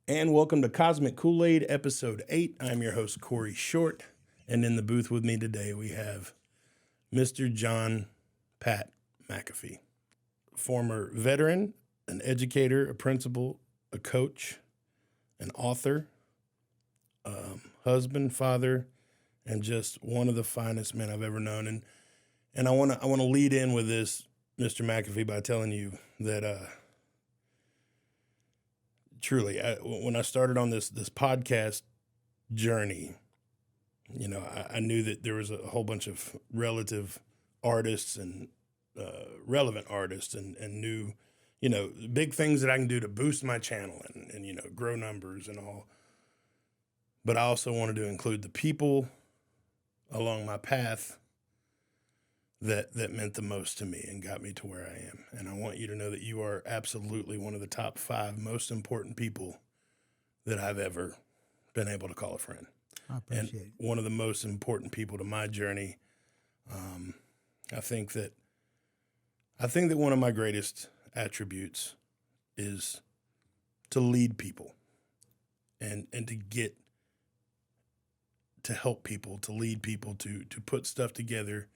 And welcome to Cosmic Koolaid, Episode 8. I'm your host, Corey Short. And in the booth with me today, we have Mr. John Pat McAfee, former veteran, an educator, a principal, a coach, an author, husband, father, and just one of the finest men I've ever known. And I want to lead in with this, Mr. McAfee, by telling you that truly, when I started on this podcast journey, I knew that there was a whole bunch of relative artists and relevant artists and new, big things that I can do to boost my channel and grow numbers and all. But I also wanted to include the people along my path that meant the most to me and got me to where I am. And I want you to know that you are absolutely one of the top 5 most important people that I've ever been able to call a friend. I appreciate it. One of the most important people to my journey. I think that one of my greatest attributes is to lead people and to help people, to lead people, to put stuff together.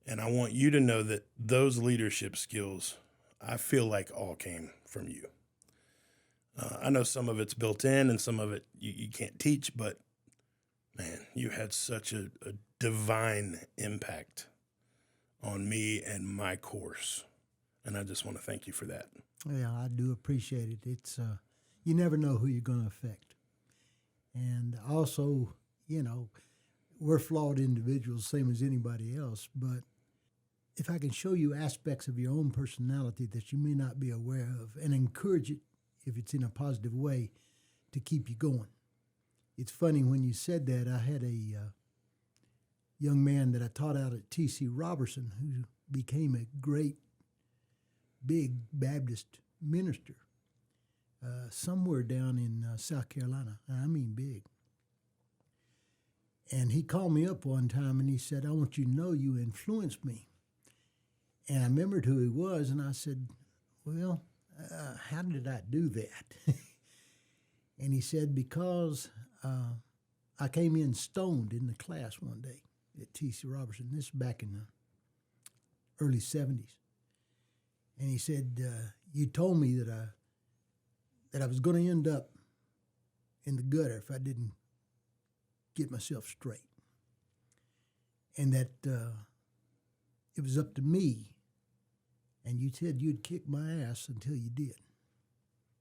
And I want you to know that those leadership skills, I feel like all came from you. I know some of it's built in and some of it you can't teach, but man, you had such a divine impact on me and my course. And I just want to thank you for that. Yeah, I do appreciate it. It's you never know who you're going to affect. And also, we're flawed individuals, same as anybody else, but if I can show you aspects of your own personality that you may not be aware of and encourage it, if it's in a positive way, to keep you going. It's funny, when you said that, I had a young man that I taught out at AC Robertson who became a great, big Baptist minister somewhere down in South Carolina. I mean big. And he called me up one time and he said, "I want you to know you influenced me." And I remembered who he was, and I said, "Well, how did I do that?" And he said, "Because I came in stoned in the class one day at T.C. Robertson." This is back in the early 70s. And he said, "You told me that I was going to end up in the gutter if I didn't get myself straight. And that it was up to me. And you said you'd kick my ass until you did,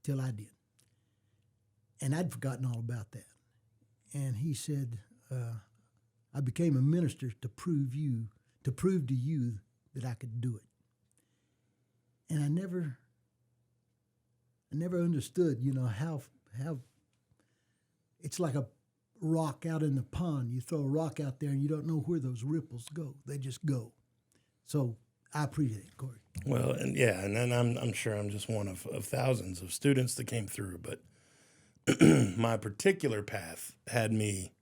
till I did." And I'd forgotten all about that. And he said, "I became a minister to prove to you that I could do it." And I never understood, how it's like a rock out in the pond. You throw a rock out there and you don't know where those ripples go. They just go. So I appreciate it, Corey. Well, and then I'm sure I'm just one of thousands of students that came through, but my particular path had me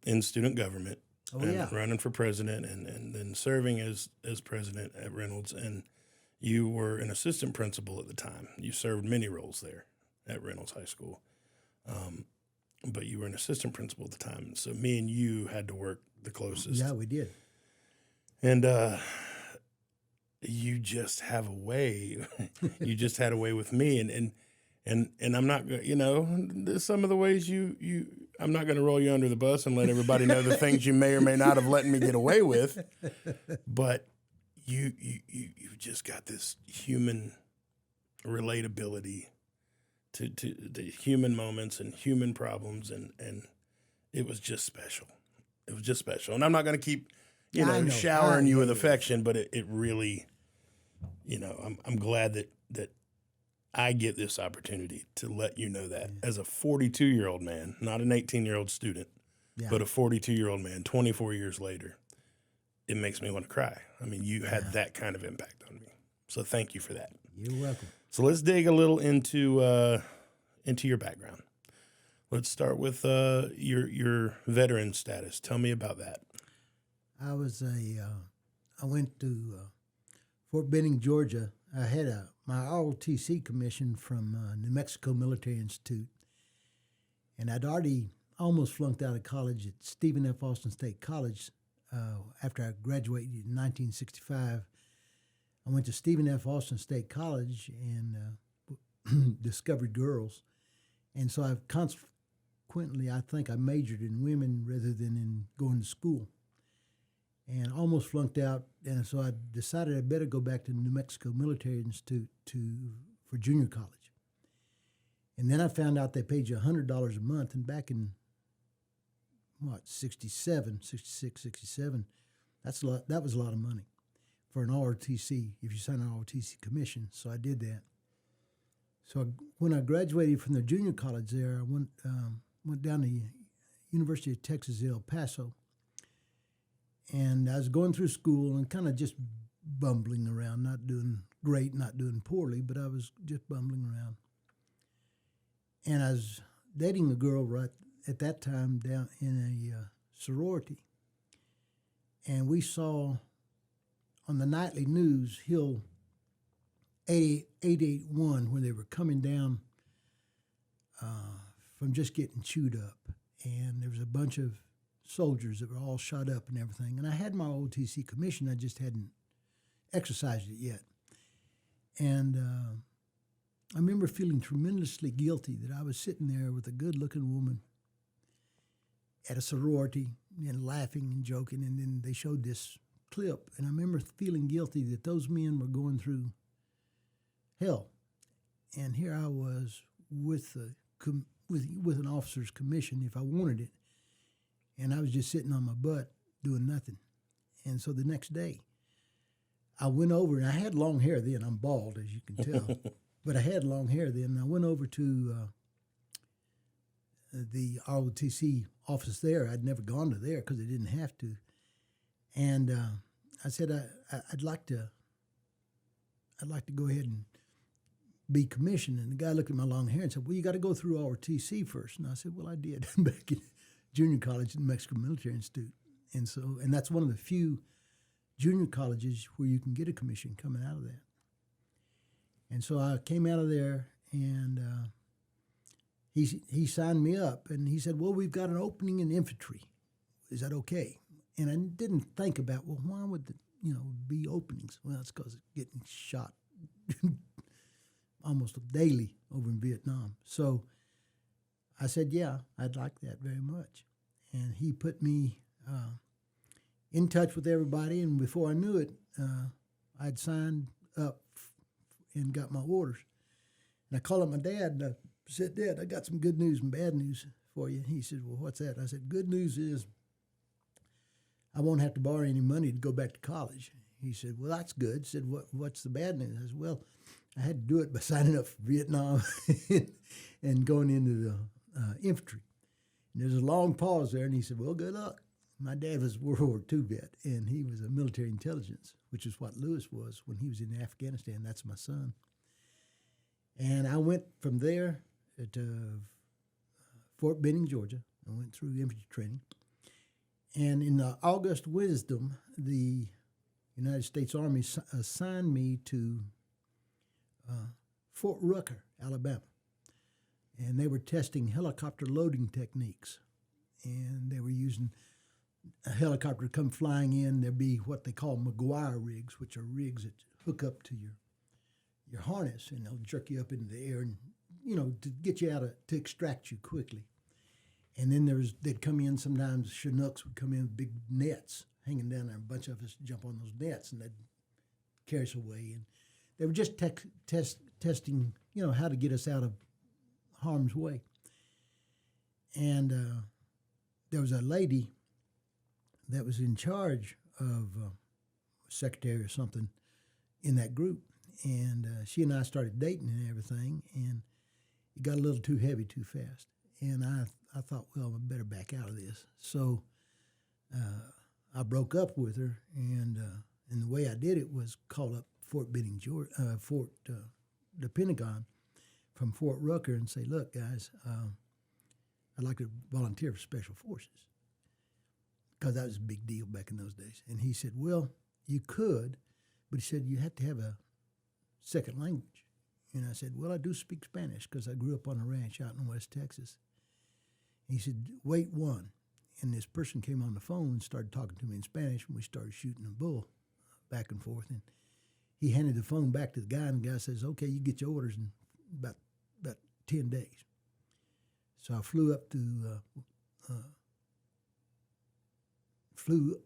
in student government running for president and then serving as president at Reynolds. And you were an assistant principal at the time. You served many roles there at Reynolds High School. But you were an assistant principal at the time. So me and you had to work the closest. Yeah, we did. And you just have a way. You just had a way with me. And I'm not, there's some of the ways I'm not going to roll you under the bus and let everybody know the things you may or may not have let me get away with. But you just got this human relatability to the human moments and human problems, and it was just special. It was just special. And I'm not going to keep, showering you with affection, but it really, I'm glad that I get this opportunity to let you know that as a 42-year-old man, not an 18-year-old student, but a 42-year-old man, 24 years later, it makes me want to cry. I mean, you had that kind of impact on me. So thank you for that. You're welcome. So let's dig a little into your background. Let's start with your veteran status. Tell me about that. I went to Fort Benning, Georgia. I had my ROTC commission from New Mexico Military Institute, And I'd already almost flunked out of college at Stephen F. Austin State College after I graduated in 1965. I went to Stephen F. Austin State College and discovered girls. And so I've consequently, I think I majored in women rather than in going to school. And almost flunked out. And so I decided I better go back to New Mexico Military Institute for junior college. And then I found out they paid you $100 a month. And back in, 66, 67, that's a lot. That was a lot of money for an ROTC, if you sign an ROTC commission. So I did that. So when I graduated from the junior college there, I went down to University of Texas at El Paso. And I was going through school and kind of just bumbling around, not doing great, not doing poorly, but I was just bumbling around. And I was dating a girl right at that time down in a sorority. And we saw on the nightly news Hill 881 when they were coming down from just getting chewed up. And there was a bunch of soldiers that were all shot up and everything. And I had my OTC commission, I just hadn't exercised it yet. And I remember feeling tremendously guilty that I was sitting there with a good-looking woman at a sorority and laughing and joking, and then they showed this clip, and I remember feeling guilty that those men were going through hell. And here I was with an officer's commission if I wanted it, and I was just sitting on my butt doing nothing. And so the next day, I went over, and I had long hair then. I'm bald, as you can tell. But I had long hair then, and I went over to the ROTC office there. I'd never gone to there because I didn't have to. And I said, I'd like to go ahead and be commissioned. And the guy looked at my long hair and said, well, you got to go through ROTC first. And I said, well, I did back in junior college at New Mexico Military Institute. And that's one of the few junior colleges where you can get a commission coming out of that. And so I came out of there, and he signed me up, and he said, well, we've got an opening in infantry. Is that okay? And I didn't think about, well, why would be openings? Well, it's because it's getting shot almost daily over in Vietnam. So I said, yeah, I'd like that very much. And he put me in touch with everybody, and before I knew it, I'd signed up and got my orders. And I called up my dad, and I said, Dad, I got some good news and bad news for you. He said, well, what's that? I said, good news is I won't have to borrow any money to go back to college. He said, well, that's good. He said, what's the bad news? I said, well, I had to do it by signing up for Vietnam and going into the infantry. And there's a long pause there, and he said, well, good luck. My dad was a World War II vet, and he was a military intelligence, which is what Lewis was when he was in Afghanistan. That's my son. And I went from there to Fort Benning, Georgia. I went through infantry training. And in the August Wisdom, the United States Army assigned me to Fort Rucker, Alabama. And they were testing helicopter loading techniques. And they were using a helicopter come flying in. There'd be what they call McGuire rigs, which are rigs that hook up to your harness, and they'll jerk you up into the air and, to get you to extract you quickly. And then they'd come in, sometimes Chinooks would come in with big nets hanging down there. A bunch of us jump on those nets, and they'd carry us away. And they were just testing, how to get us out of harm's way. And there was a lady that was in charge of secretary or something in that group. And she and I started dating and everything, and it got a little too heavy too fast. And I thought, well, I better back out of this. So I broke up with her, and the way I did it was call up Fort Benning, Georgia, the Pentagon from Fort Rucker and say, look, guys, I'd like to volunteer for Special Forces, because that was a big deal back in those days. And he said, well, you could, but he said you had to have a second language. And I said, well, I do speak Spanish because I grew up on a ranch out in West Texas. He said, wait one. And this person came on the phone and started talking to me in Spanish, and we started shooting a bull back and forth. And he handed the phone back to the guy, and the guy says, okay, you get your orders in about 10 days. So I flew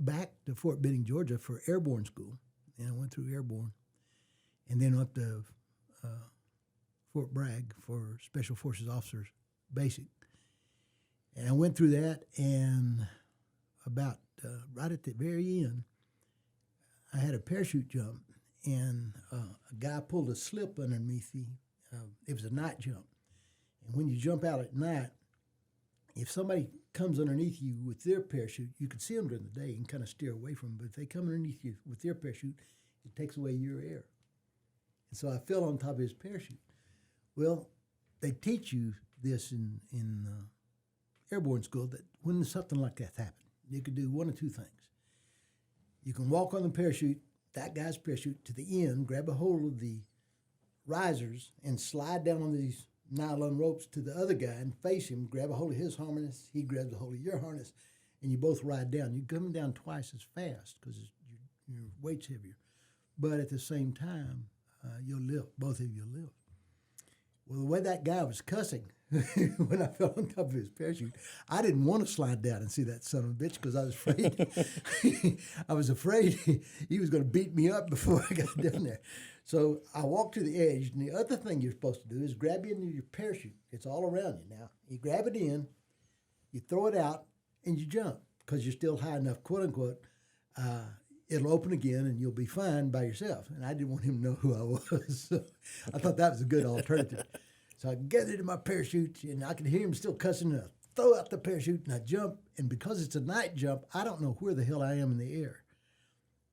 back to Fort Benning, Georgia for airborne school, and I went through airborne, and then up to Fort Bragg for Special Forces Officers Basic. And I went through that, and about right at the very end, I had a parachute jump, and a guy pulled a slip underneath me. It was a night jump. And when you jump out at night, if somebody comes underneath you with their parachute, you can see them during the day and kind of steer away from them. But if they come underneath you with their parachute, it takes away your air. And so I fell on top of his parachute. Well, they teach you this in airborne school, that when something like that happens, you could do one of two things. You can walk on the parachute, that guy's parachute, to the end, grab a hold of the risers, and slide down on these nylon ropes to the other guy and face him, grab a hold of his harness, he grabs a hold of your harness, and you both ride down. You come down twice as fast because your weight's heavier. But at the same time, you'll lift, both of you will lift. Well, the way that guy was cussing when I fell on top of his parachute, I didn't want to slide down and see that son of a bitch because I was afraid. I was afraid he was going to beat me up before I got down there. So I walked to the edge, and the other thing you're supposed to do is grab into your parachute. It's all around you now. You grab it in, you throw it out, and you jump because you're still high enough, quote unquote. It'll open again, and you'll be fine by yourself. And I didn't want him to know who I was. So I thought that was a good alternative. So I gathered in my parachute, and I could hear him still cussing, and I throw out the parachute, and I jump. And because it's a night jump, I don't know where the hell I am in the air.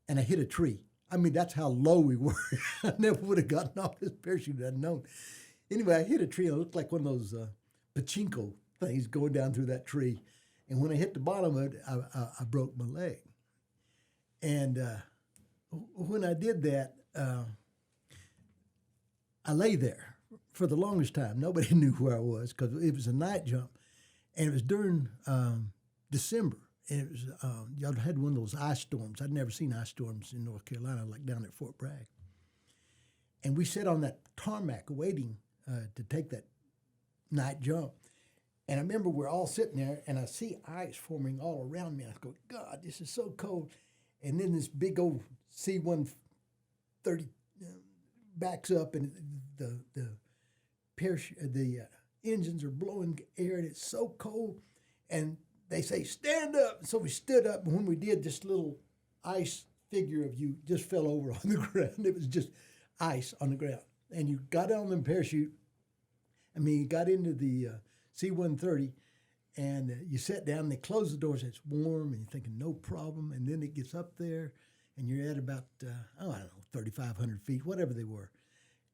And I hit a tree. I mean, that's how low we were. I never would have gotten off this parachute if I'd known. Anyway, I hit a tree, and it looked like one of those pachinko things going down through that tree. And when I hit the bottom of it, I broke my leg. And when I did that, I lay there for the longest time. Nobody knew where I was because it was a night jump. And it was during December. And it was, y'all had one of those ice storms. I'd never seen ice storms in North Carolina, like down at Fort Bragg. And we sat on that tarmac waiting to take that night jump. And I remember we're all sitting there, and I see ice forming all around me. And I go, God, this is so cold. And then this big old C-130 backs up, and the engines are blowing air, and it's so cold. And they say, stand up. So we stood up, and when we did, this little ice figure of you just fell over on the ground. It was just ice on the ground. And you got on the parachute. I mean, you got into the C-130, and you sat down, and they closed the doors. It's warm, and you're thinking, no problem. And then it gets up there, and you're at about, I don't know, 3,500 feet, whatever they were.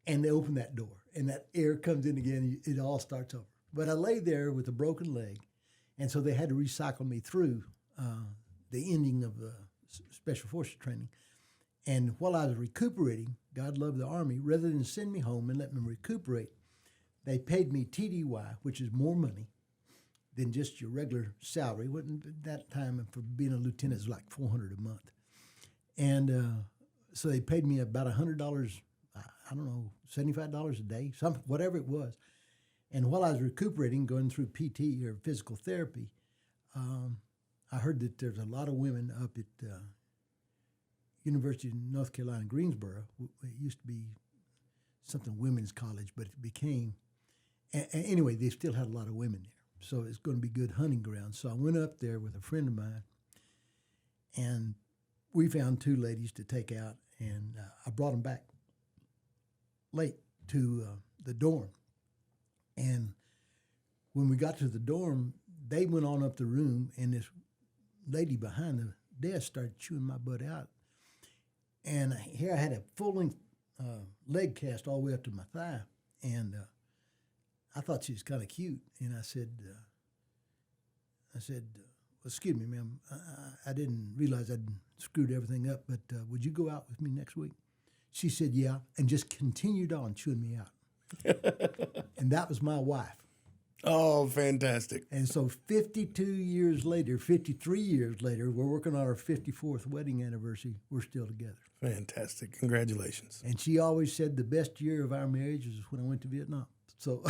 And they open that door, and that air comes in again, and it all starts over. But I lay there with a broken leg, and so they had to recycle me through the ending of the Special Forces training. And while I was recuperating, God loved the Army, rather than send me home and let me recuperate, they paid me TDY, which is more money than just your regular salary. At that time, for being a lieutenant, it was like $400 a month. And so they paid me about $100, I don't know, $75 a day, whatever it was. And while I was recuperating, going through PT or physical therapy, I heard that there's a lot of women up at University of North Carolina, Greensboro. It used to be something women's college, but it became, anyway, they still had a lot of women there. So it's going to be good hunting ground. So I went up there with a friend of mine, and we found two ladies to take out, and I brought them back late to the dorm. And when we got to the dorm, they went on up the room, and this lady behind the desk started chewing my butt out. And here I had a full-length leg cast all the way up to my thigh, and I thought she was kind of cute. And I said, well, excuse me, ma'am, I didn't realize I'd screwed everything up, but would you go out with me next week? She said, yeah, and just continued on chewing me out. And that was my wife. Oh, fantastic. And so 52 years later, 53 years later, we're working on our 54th wedding anniversary. We're still together. Fantastic. Congratulations. And she always said the best year of our marriage was when I went to Vietnam. So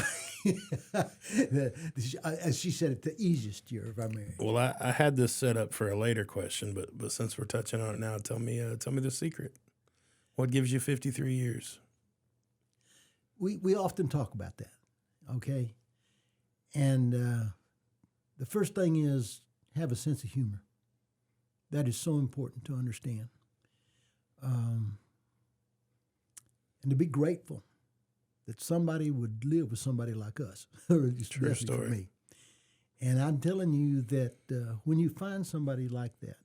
as she said it, the easiest year of our marriage. Well, I had this set up for a later question, but since we're touching on it now, tell me the secret. What gives you 53 years? We often talk about that, okay? And the first thing is have a sense of humor. That is so important to understand. And to be grateful that somebody would live with somebody like us. True story. For me. And I'm telling you that when you find somebody like that,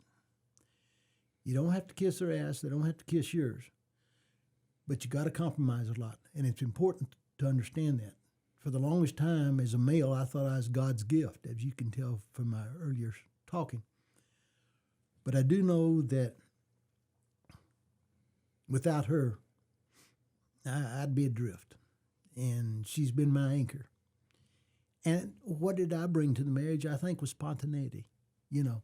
you don't have to kiss their ass, they don't have to kiss yours, but you got to compromise a lot. And it's important to understand that. For the longest time, as a male, I thought I was God's gift, as you can tell from my earlier talking. But I do know that without her, I'd be adrift. And she's been my anchor. And what did I bring to the marriage? I think was spontaneity. You know,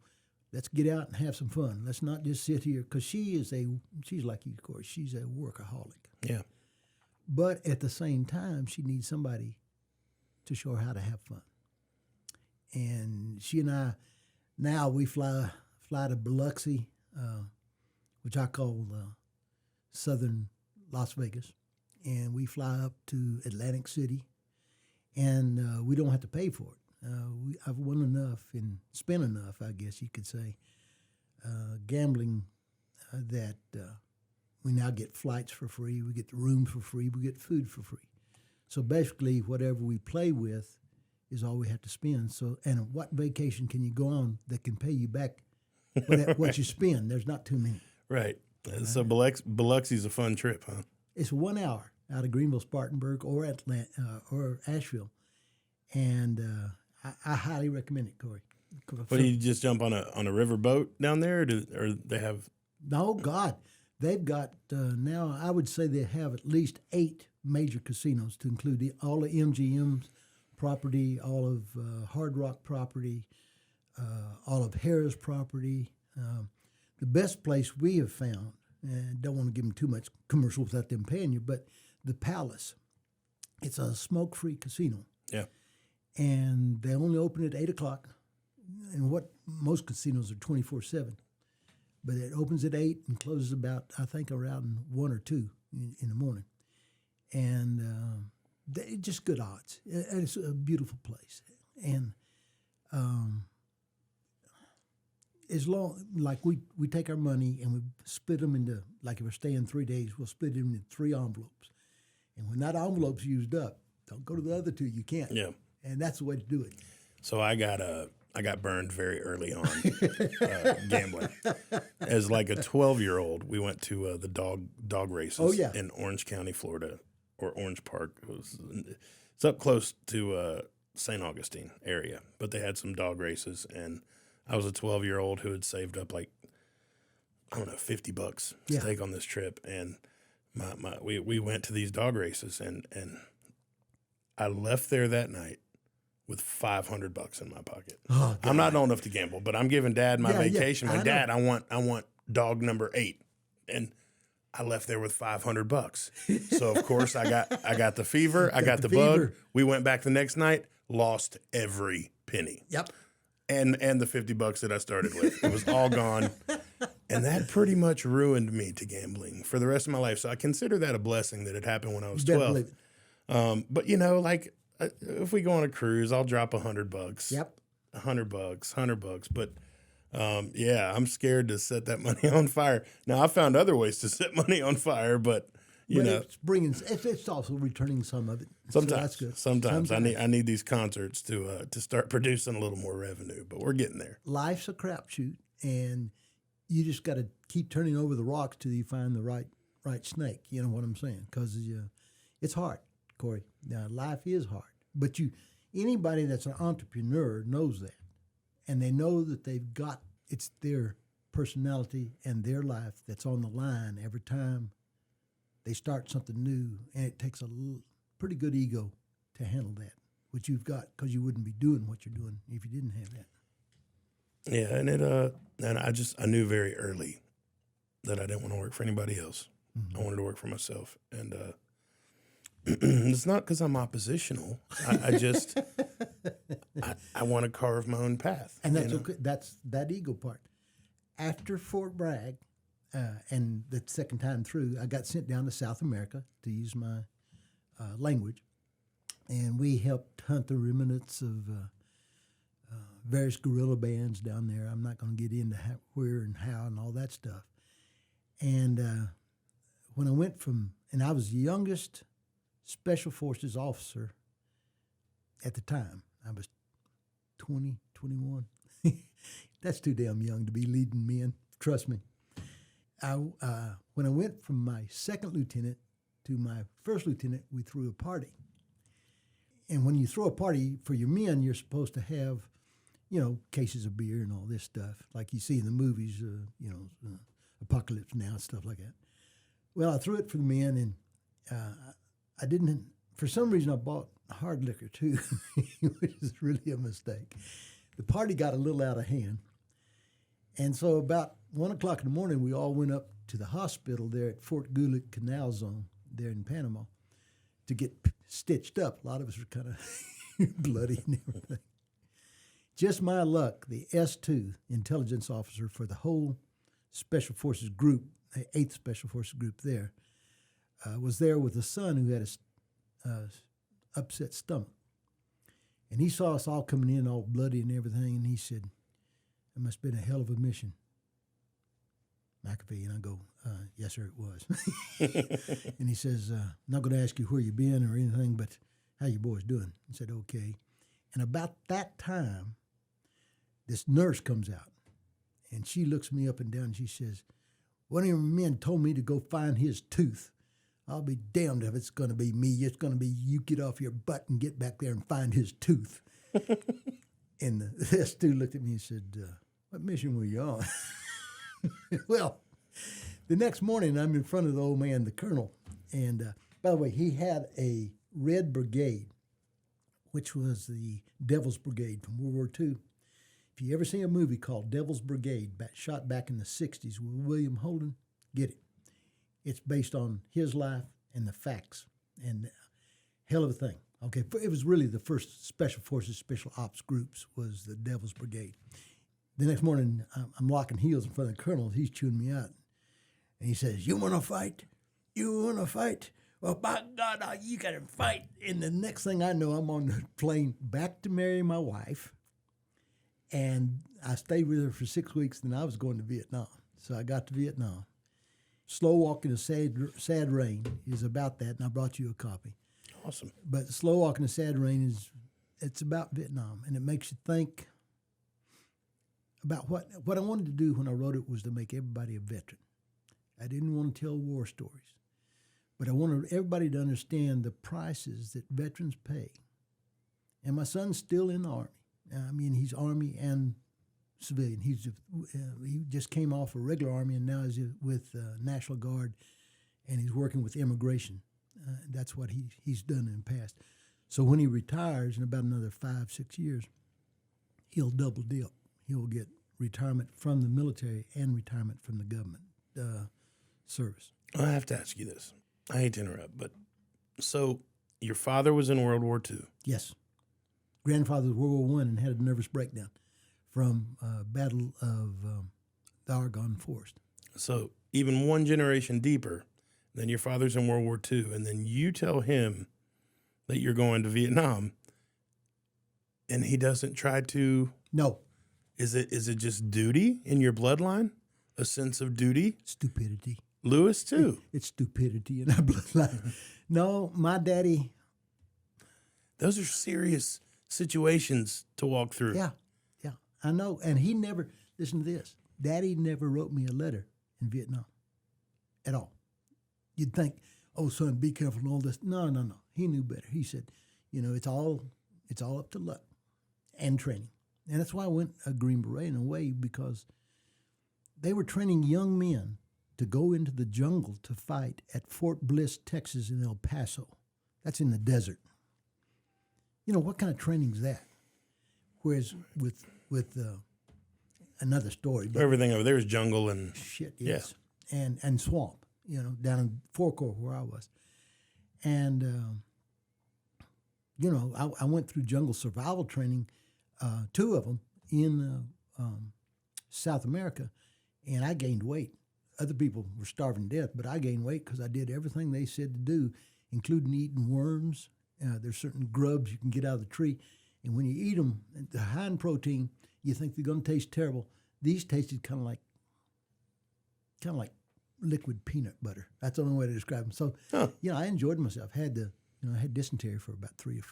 let's get out and have some fun. Let's not just sit here, because she's like you, of course. She's a workaholic. Yeah. But at the same time, she needs somebody to show her how to have fun. And she and I, now we fly to Biloxi, which I call southern Las Vegas. And we fly up to Atlantic City, and we don't have to pay for it. I've won enough and spent enough, I guess you could say, gambling that we now get flights for free, we get the rooms for free, we get food for free. So basically, whatever we play with is all we have to spend. So, and what vacation can you go on that can pay you back what you spend? There's not too many. Right. So Biloxi's a fun trip, huh? It's 1 hour out of Greenville, Spartanburg, or or Asheville, and I highly recommend it, Corey. But do you just jump on a river boat down there, or they have? No, God, they've got now. I would say they have at least 8 major casinos, to include all of MGM's property, all of Hard Rock property, all of Harrah's property. The best place we have found, and don't want to give them too much commercial without them paying you, but the Palace. It's a smoke-free casino. Yeah. And they only open at 8 o'clock. And what most casinos are 24/7. But it opens at 8 and closes about, I think, around 1 or 2 in the morning. And just good odds. And it's a beautiful place. And as long, like we take our money and we split them into, like if we're staying 3 days, we'll split it into 3 envelopes. And when that envelope's used up, don't go to the other 2. You can't. Yeah. And that's the way to do it. So I got burned very early on gambling. As like a 12-year-old, we went to the dog races in Orange County, Florida, or Orange Park. It's up close to St. Augustine area, but they had some dog races, and I was a 12-year-old who had saved up like, I don't know, $50 to take on this trip, and we went to these dog races, and I left there that night with $500 in my pocket. Oh, I'm not old enough to gamble, but I'm giving Dad my vacation. I Like, Dad, I want dog number 8, and I left there with $500. So of course I got the fever. I got the bug. We went back the next night, lost every penny. Yep. And the $50 that I started with, it was all gone, and that pretty much ruined me to gambling for the rest of my life. So I consider that a blessing that it happened when I was 12. But you know, like if we go on a cruise, I'll drop $100. Yep. $100. But I'm scared to set that money on fire. Now I found other ways to set money on fire, but you know, it's also returning some of it. Sometimes, so that's good. Sometimes I need these concerts to start producing a little more revenue, but we're getting there. Life's a crapshoot, and you just got to keep turning over the rocks till you find the right snake. You know what I'm saying? Because it's hard, Corey. Now life is hard, but anybody that's an entrepreneur knows that, and they know that it's their personality and their life that's on the line every time they start something new, and it takes a pretty good ego to handle that. which you've got because you wouldn't be doing what you're doing if you didn't have that. Yeah, and I knew very early that I didn't want to work for anybody else. I wanted to work for myself, and it's not because I'm oppositional. I just I want to carve my own path, and that's okay. That's that ego part. After Fort Bragg, and the second time through, I got sent down to South America to use my language, and we helped hunt the remnants of various guerrilla bands down there. I'm not going to get into where and how and all that stuff. And when I went and I was the youngest Special Forces officer at the time. I was 20, 21. That's too damn young to be leading men, trust me. When I went from my second lieutenant to my first lieutenant, we threw a party. And when you throw a party for your men, you're supposed to have, cases of beer and all this stuff, like you see in the movies, Apocalypse Now, stuff like that. Well, I threw it for the men, and I didn't, for some reason I bought hard liquor too, which is really a mistake. The party got a little out of hand. And so about 1 o'clock in the morning, we all went up to the hospital there at Fort Koolaid Canal Zone there in Panama to get stitched up. A lot of us were kind of bloody and everything. Just my luck, the S2 intelligence officer for the whole Special Forces group, the 8th Special Forces group there, was there with a son who had a upset stomach. And he saw us all coming in all bloody and everything, and he said, "It must have been a hell of a mission, McAfee." And I go, "Yes, sir, it was." And he says, "I'm not going to ask you where you've been or anything, but how you boys doing?" I said, "Okay." And about that time, this nurse comes out, and she looks me up and down, and she says, "One of your men told me to go find his tooth. I'll be damned if it's going to be me. It's going to be you get off your butt and get back there and find his tooth." And the S2 looked at me and said, "What mission were you on?" Well, the next morning, I'm in front of the old man, the colonel. And by the way, he had a Red Brigade, which was the Devil's Brigade from World War II. If you ever seen a movie called Devil's Brigade, shot back in the 60s with William Holden, get it. It's based on his life and the facts, and hell of a thing. Okay, it was really the first Special Forces Special Ops groups was the Devil's Brigade. The next morning, I'm locking heels in front of the colonel. He's chewing me out, and he says, "You want to fight? You want to fight? Well, by God, you got to fight." And the next thing I know, I'm on the plane back to marry my wife, and I stayed with her for 6 weeks. Then I was going to Vietnam, so I got to Vietnam. Slow Walk in the Sad Rain is about that, and I brought you a copy. Awesome. But Slow Walk in the Sad Rain it's about Vietnam, and it makes you think about what I wanted to do when I wrote it was to make everybody a veteran. I didn't want to tell war stories, but I wanted everybody to understand the prices that veterans pay. And my son's still in the Army. I mean, he's Army and civilian. He just came off a regular Army and now is with National Guard, and he's working with immigration. That's what he's done in the past. So when he retires in about another 5-6 years, he'll double dip. He'll get retirement from the military and retirement from the government service. I have to ask you this. I hate to interrupt, but so your father was in World War II. Yes. Grandfather was World War I and had a nervous breakdown from Battle of the Argonne Forest. So even one generation deeper, then your father's in World War II, and then you tell him that you're going to Vietnam, and he doesn't try to. No. Is it just duty in your bloodline? A sense of duty? Stupidity. Lewis too. It's stupidity in our bloodline. No, my daddy. Those are serious situations to walk through. Yeah, I know. And he never, listen to this, Daddy never wrote me a letter in Vietnam at all. You'd think, "Oh, son, be careful and all this." No. He knew better. He said, it's all up to luck and training. And that's why I went a Green Beret in a way, because they were training young men to go into the jungle to fight at Fort Bliss, Texas, in El Paso. That's in the desert. what kind of training is that? Whereas with another story, but Everything over there is jungle and shit, yes, and swamp, down in Four Corps where I was, and I went through jungle survival training, 2 of them in South America, and I gained weight. Other people were starving to death, but I gained weight because I did everything they said to do, including eating worms. There's certain grubs you can get out of the tree, and when you eat them, they're high in protein. You think they're going to taste terrible. These tasted kind of like liquid peanut butter. That's the only way to describe them. So, I enjoyed myself. I had dysentery for about 3 or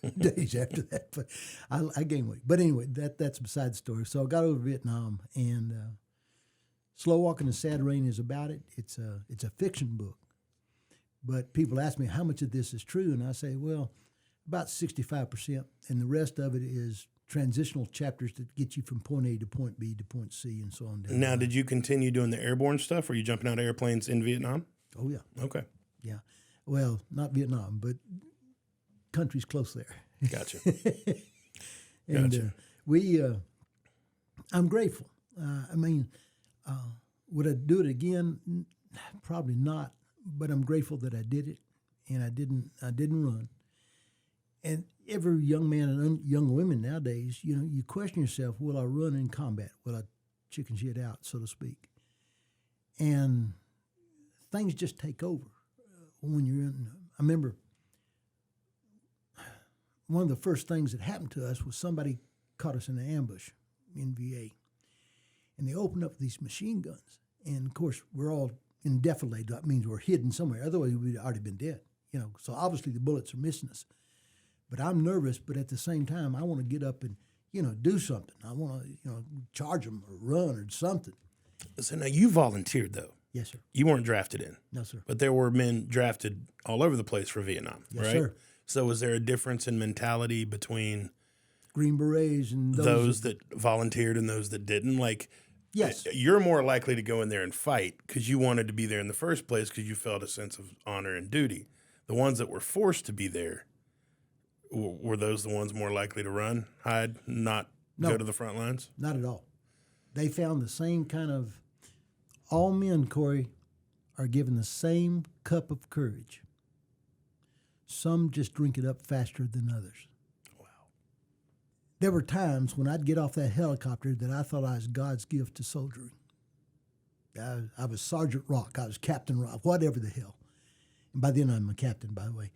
4 days after that, but I gained weight. But anyway, that's beside the story. So I got over Vietnam, and Slow Walking in Sad Rain is about it. It's a fiction book. But people ask me how much of this is true, and I say, well, about 65%, and the rest of it is transitional chapters that get you from point A to point B to point C and so on. Now, did you continue doing the airborne stuff? Were you jumping out of airplanes in Vietnam? Oh, yeah. Okay. Yeah. Well, not Vietnam, but countries close there. Gotcha. And I'm grateful. Would I do it again? Probably not. But I'm grateful that I did it, and I didn't run. And every young man and young women nowadays, you question yourself: will I run in combat? Will I chicken shit out, so to speak? And things just take over when you're in. I remember one of the first things that happened to us was somebody caught us in an ambush in VA, and they opened up these machine guns. And of course, we're all in defilade. That means we're hidden somewhere. Otherwise, we'd already been dead. So obviously the bullets are missing us. But I'm nervous. But at the same time, I want to get up and do something. I want to charge them or run or something. So now you volunteered though. Yes, sir. You weren't drafted in. No, sir. But there were men drafted all over the place for Vietnam, yes, right? Sir. So was there a difference in mentality between Green Berets and those that volunteered and those that didn't? Like, yes, you're more likely to go in there and fight because you wanted to be there in the first place because you felt a sense of honor and duty. The ones that were forced to be there, were those the ones more likely to run, hide, not go to the front lines? Not at all. They found the same kind of, all men, Corey, are given the same cup of courage. Some just drink it up faster than others. Wow. There were times when I'd get off that helicopter that I thought I was God's gift to soldiering. I was Sergeant Rock. I was Captain Rock, whatever the hell. And by then I'm a captain, by the way.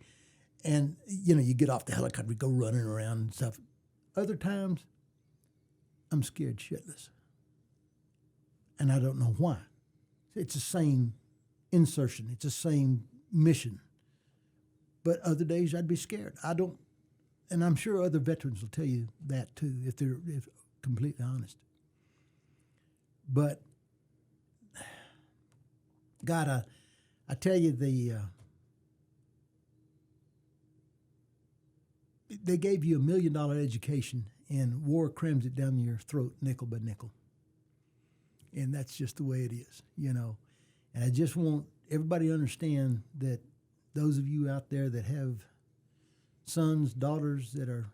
And, you get off the helicopter, you go running around and stuff. Other times, I'm scared shitless. And I don't know why. It's the same insertion. It's the same mission. But other days I'd be scared. And I'm sure other veterans will tell you that too, if they're completely honest. But, God, I tell you, they gave you $1 million education, and war crams it down your throat nickel by nickel. And that's just the way it is, And I just want everybody to understand that those of you out there that have sons, daughters that are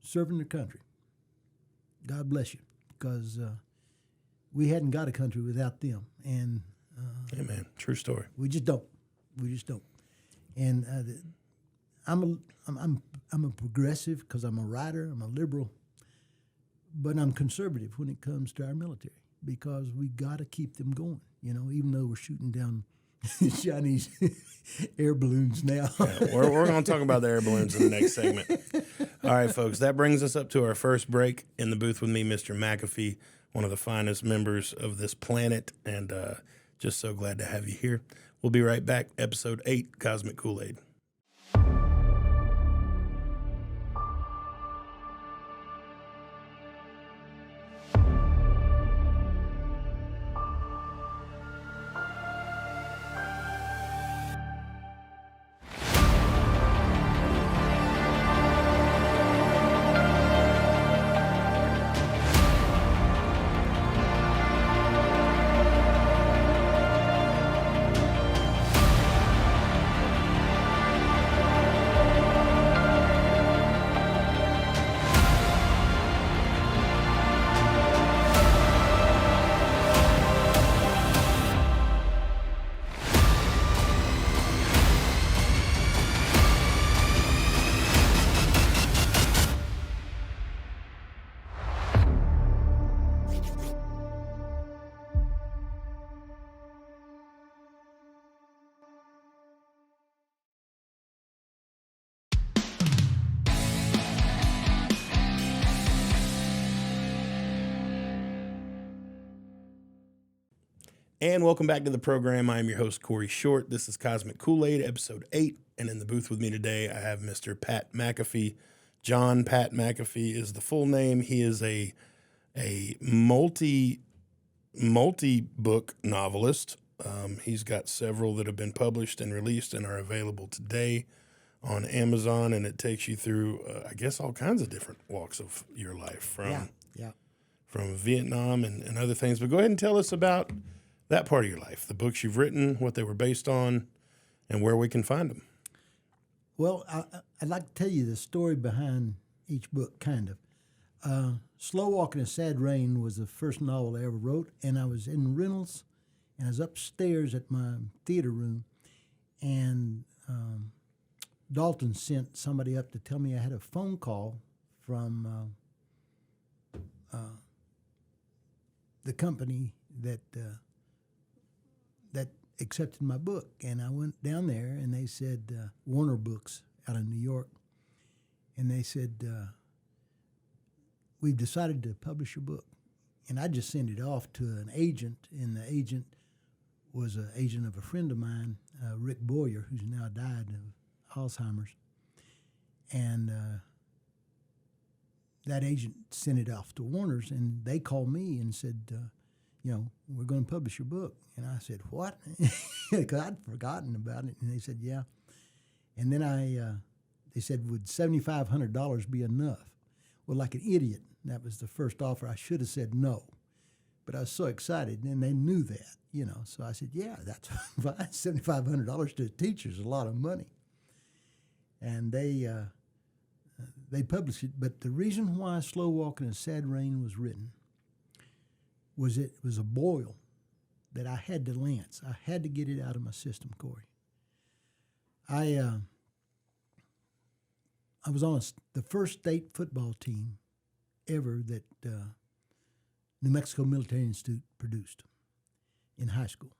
serving their country, God bless you, because we hadn't got a country without them. And amen. True story. We just don't. And I'm a progressive because I'm a writer. I'm a liberal, but I'm conservative when it comes to our military because we got to keep them going. Even though we're shooting down Chinese air balloons now. Yeah, we're going to talk about the air balloons in the next segment. All right, folks, that brings us up to our first break. In the booth with me, Mr. McAfee, one of the finest members of this planet, and just so glad to have you here. We'll be right back. Episode 8, Cosmic Koolaid. And welcome back to the program. I am your host, Corey Short. This is Cosmic Koolaid, episode 8. And in the booth with me today, I have Mr. Pat McAfee. John Pat McAfee is the full name. He is a multi-book novelist. He's got several that have been published and released and are available today on Amazon. And it takes you through, I guess, all kinds of different walks of your life from Vietnam and other things. But go ahead and tell us about that part of your life, the books you've written, what they were based on, and where we can find them. Well, I'd like to tell you the story behind each book, kind of. Slow Walk in a Sad Rain was the first novel I ever wrote, and I was in Reynolds, and I was upstairs at my theater room, and Dalton sent somebody up to tell me I had a phone call from the company that accepted my book. And I went down there, and they said, Warner Books out of New York, and they said, we've decided to publish your book. And I just sent it off to an agent, and the agent was an agent of a friend of mine, Rick Boyer, who's now died of Alzheimer's. And that agent sent it off to Warner's, and they called me and said, we're going to publish your book. And I said, what? Because I'd forgotten about it. And they said, yeah. And then they said, would $7,500 be enough? Well, like an idiot, that was the first offer. I should have said no. But I was so excited, and they knew that, So I said, yeah, that's fine. $7,500 to a teacher is a lot of money. And they published it. But the reason why Slow Walk in a Sad Rain was written was it was a boil that I had to lance. I had to get it out of my system, Corey. I was on the first state football team ever that New Mexico Military Institute produced in high school.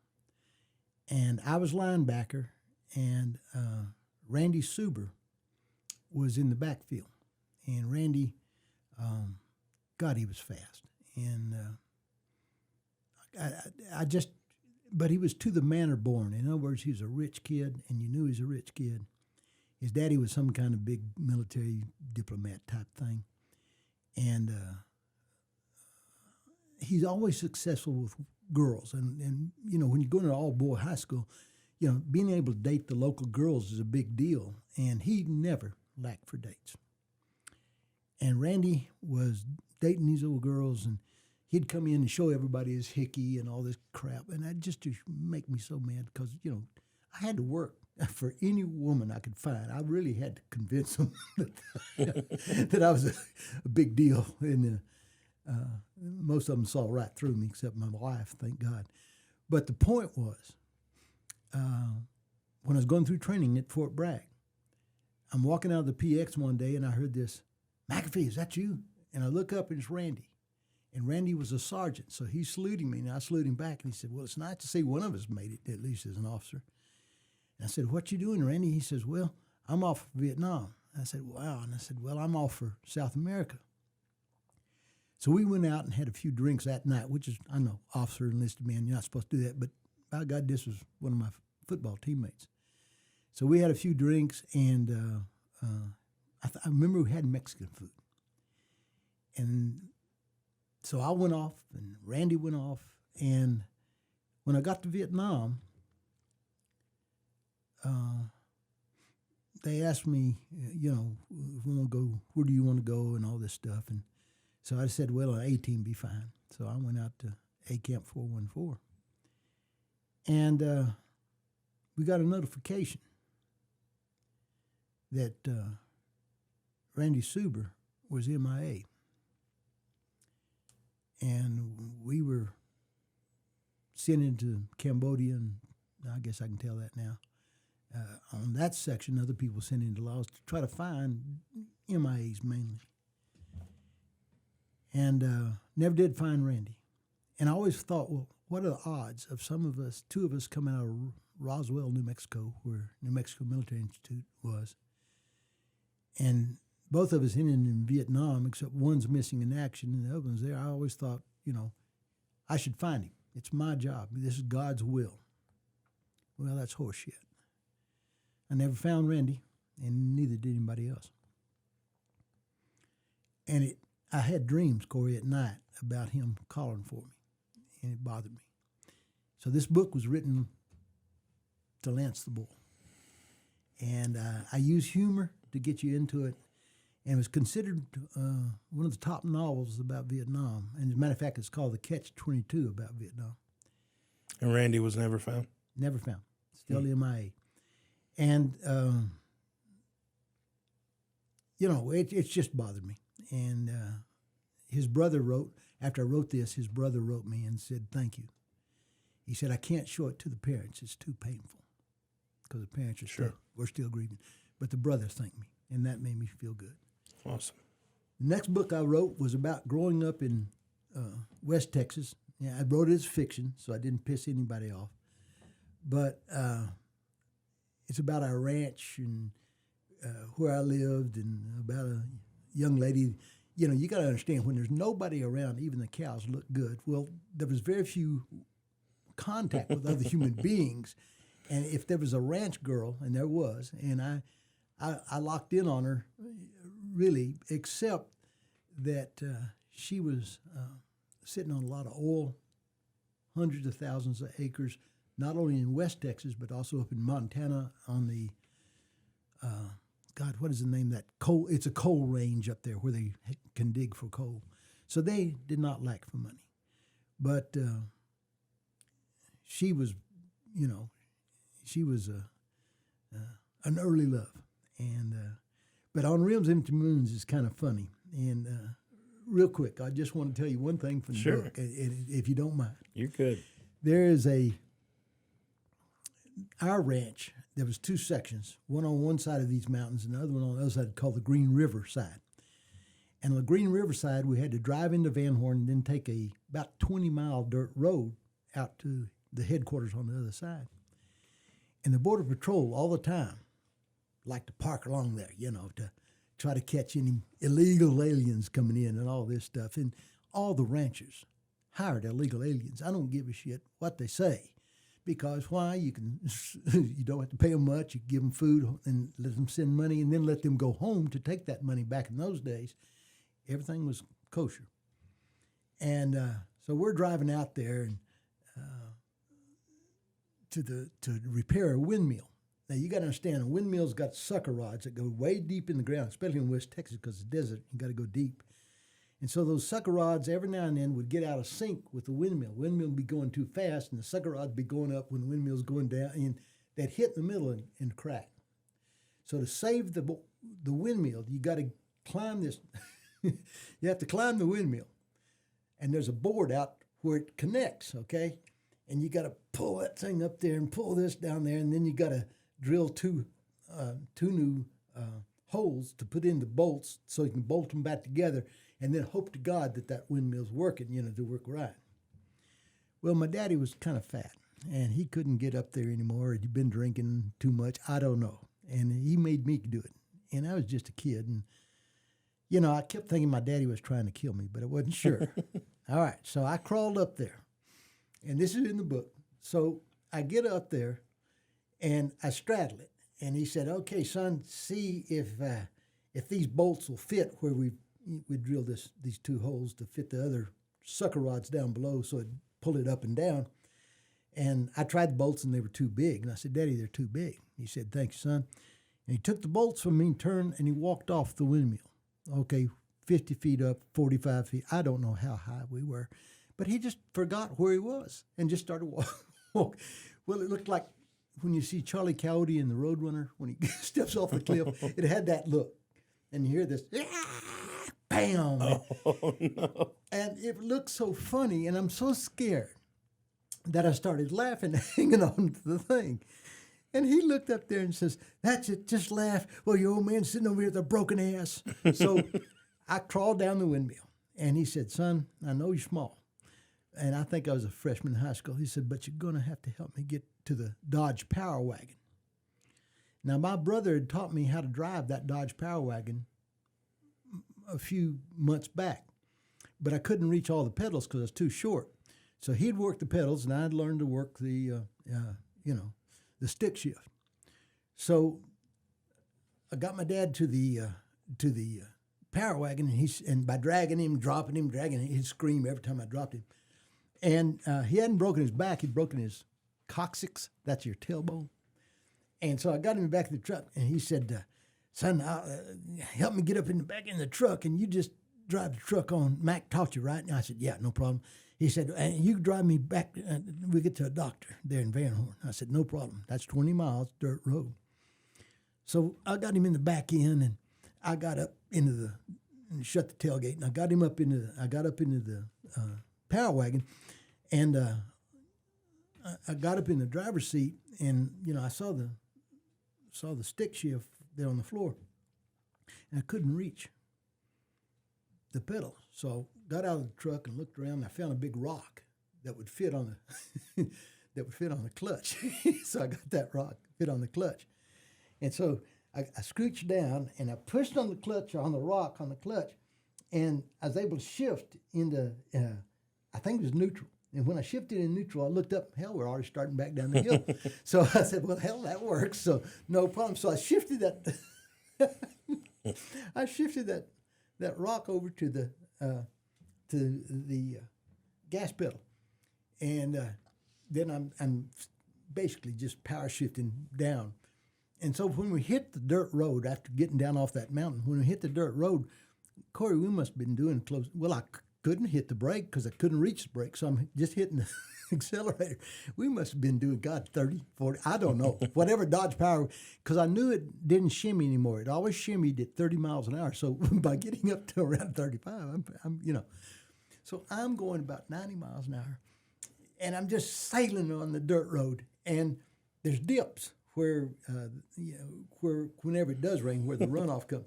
And I was linebacker, and Randy Suber was in the backfield. And Randy, God, he was fast. And but he was to the manner born. In other words, he was a rich kid, and you knew he was a rich kid. His daddy was some kind of big military diplomat type thing. And he's always successful with girls. And when you go into all-boy high school, being able to date the local girls is a big deal. And he never lacked for dates. And Randy was dating these little girls, and he'd come in and show everybody his hickey and all this crap. And that just make me so mad because, I had to work for any woman I could find. I really had to convince them that I was a big deal. And most of them saw right through me, except my wife, thank God. But the point was, when I was going through training at Fort Bragg, I'm walking out of the PX one day, and I heard this, McAfee, is that you? And I look up, and it's Randy. And Randy was a sergeant, so he's saluting me, and I salute him back. And he said, well, it's nice to see one of us made it, at least as an officer. And I said, what you doing, Randy? He says, well, I'm off for Vietnam. I said, wow. And I said, well, I'm off for South America. So we went out and had a few drinks that night, which is, I know, officer, enlisted man, you're not supposed to do that, but by God, this was one of my football teammates. So we had a few drinks, and I remember we had Mexican food. And so I went off, and Randy went off, and when I got to Vietnam, they asked me, if we want to go, where do you want to go, and all this stuff. And so I said, well, an A-team be fine. So I went out to A Camp 414. And we got a notification that Randy Suber was MIA. And we were sent into Cambodia, and I guess I can tell that now. On that section, other people sent into Laos to try to find MIAs mainly. And never did find Randy. And I always thought, well, what are the odds of two of us coming out of Roswell, New Mexico, where New Mexico Military Institute was, and both of us ended in Vietnam, except one's missing in action and the other one's there. I always thought, I should find him. It's my job. This is God's will. Well, that's horseshit. I never found Randy, and neither did anybody else. And I had dreams, Corey, at night about him calling for me, and it bothered me. So this book was written to lance the bull. And I use humor to get you into it, and it was considered one of the top novels about Vietnam. And as a matter of fact, it's called The Catch-22 about Vietnam. And Randy was never found? Never found. Still MIA. And, it's just bothered me. And his brother wrote, after I wrote this, his brother wrote me and said, thank you. He said, I can't show it to the parents. It's too painful. Because the parents are we're still grieving. But the brother thanked me, and that made me feel good. Awesome. The next book I wrote was about growing up in West Texas. Yeah, I wrote it as fiction, so I didn't piss anybody off. But it's about our ranch and where I lived, and about a young lady. You know, you got to understand, when there's nobody around, even the cows look good. Well, there was very few contact with other human beings. And if there was a ranch girl, and there was, and I locked in on her, really, except that she was sitting on a lot of oil, hundreds of thousands of acres, not only in West Texas, but also up in Montana on the, God, what is the name of that? Coal. It's a coal range up there where they can dig for coal. So they did not lack for money. But she was, she was an early love. And but On Rims, Empty Moons is kind of funny. And real quick, I just want to tell you one thing from the book, if you don't mind. You're good. There is our ranch, there was two sections, one on one side of these mountains and the other one on the other side, called the Green River side. And on the Green River side, we had to drive into Van Horn and then take a about 20-mile dirt road out to the headquarters on the other side. And the Border Patrol all the time liked to park along there, to try to catch any illegal aliens coming in and all this stuff. And all the ranchers hired illegal aliens. I don't give a shit what they say. Because why? You don't have to pay them much. You give them food and let them send money, and then let them go home to take that money back. In those days, everything was kosher. And so we're driving out there and to repair a windmill. Now you got to understand, a windmill's got sucker rods that go way deep in the ground, especially in West Texas because it's desert. You got to go deep. And so those sucker rods every now and then would get out of sync with the windmill. Windmill would be going too fast, and the sucker rods would be going up when the windmill's going down, and they'd hit in the middle and crack. So to save the windmill, you got to climb this. You have to climb the windmill, and there's a board out where it connects, okay? And you got to pull that thing up there and pull this down there, and then you got to drill two new holes to put in the bolts so you can bolt them back together, and then hope to God that windmill's working, to work right. Well, my daddy was kind of fat, and he couldn't get up there anymore. He'd been drinking too much. I don't know. And he made me do it. And I was just a kid. And, I kept thinking my daddy was trying to kill me, but I wasn't sure. All right, so I crawled up there. And this is in the book. So I get up there, and I straddle it. And he said, okay, son, see if these bolts will fit where we drill these two holes to fit the other sucker rods down below so it'd pull it up and down. And I tried the bolts, and they were too big. And I said, Daddy, they're too big. He said, thanks, son. And he took the bolts from me and turned, and he walked off the windmill. Okay, 50 feet up, 45 feet. I don't know how high we were. But he just forgot where he was and just started walking. Well, it looked like when you see Charlie Coyote in The Roadrunner, when he steps off the cliff, it had that look. And you hear this, bam. Oh, no. And it looked so funny, and I'm so scared that I started laughing, hanging on to the thing. And he looked up there and says, that's it, just laugh. Well, your old man's sitting over here with a broken ass. So I crawled down the windmill, and he said, son, I know you're small. And I think I was a freshman in high school. He said, but you're going to have to help me get to the Dodge Power Wagon. Now, my brother had taught me how to drive that Dodge Power Wagon a few months back, but I couldn't reach all the pedals because I was too short. So he'd work the pedals, and I'd learn to work the the stick shift. So I got my dad to the power wagon, and by dragging him, dropping him, dragging him, he'd scream every time I dropped him. And he hadn't broken his back; he'd broken his coccyx. That's your tailbone. And so I got him back in the truck, and he said, "Son, help me get up in the back in the truck, and you just drive the truck on. Mac taught you, right?" And I said, "Yeah, no problem." He said, "And you drive me back. We get to a doctor there in Van Horn." I said, "No problem. That's 20 miles, dirt road." So I got him in the back end, and I got up into and shut the tailgate, and I got up into the power wagon, and I got up in the driver's seat, and I saw the stick shift there on the floor, and I couldn't reach the pedal. So I got out of the truck and looked around, and I found a big rock that would fit on the clutch. So I got that rock fit on the clutch, and so I scrooched down and I pushed on the clutch, on the rock on the clutch, and I was able to shift into I think it was neutral. And when I shifted in neutral, I looked up. Hell, we're already starting back down the hill. So I said, "Well, hell, that works. So no problem." So I shifted that. that rock over to the gas pedal, and then I'm basically just power shifting down. And so when we hit the dirt road, after getting down off that mountain, when we hit the dirt road, Corey, we must have been doing close. Well, I couldn't hit the brake because I couldn't reach the brake, so I'm just hitting the accelerator. We must have been doing, 30, 40, I don't know, whatever Dodge Power, because I knew it didn't shimmy anymore. It always shimmied at 30 miles an hour. So by getting up to around 35, So I'm going about 90 miles an hour, and I'm just sailing on the dirt road, and there's dips where whenever it does rain, where the runoff comes.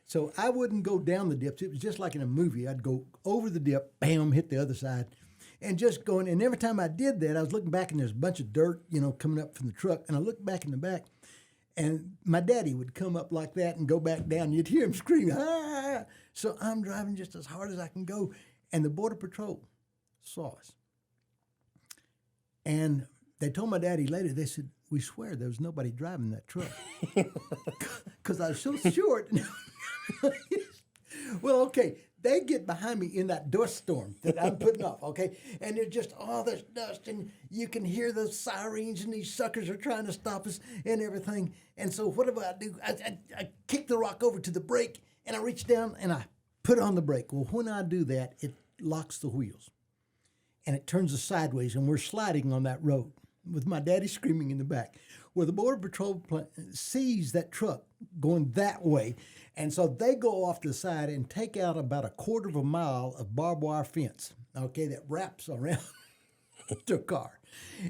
So I wouldn't go down the dips. It was just like in a movie. I'd go over the dip, bam, hit the other side, and just going. And every time I did that, I was looking back, and there's a bunch of dirt, coming up from the truck. And I looked back in the back, and my daddy would come up like that and go back down. You'd hear him scream, "Ah!" So I'm driving just as hard as I can go. And the Border Patrol saw us. And they told my daddy later, they said, "We swear there was nobody driving that truck." Because I was so short. Well, okay, they get behind me in that dust storm that I'm putting off, okay? And there's just all this dust, and you can hear the sirens, and these suckers are trying to stop us and everything. And so what do? I kick the rock over to the brake, and I reach down, and I put on the brake. Well, when I do that, it locks the wheels, and it turns us sideways, and we're sliding on that road with my daddy screaming in the back. Well, the Border Patrol sees that truck going that way, and so they go off to the side and take out about a quarter of a mile of barbed wire fence, okay, that wraps around the car.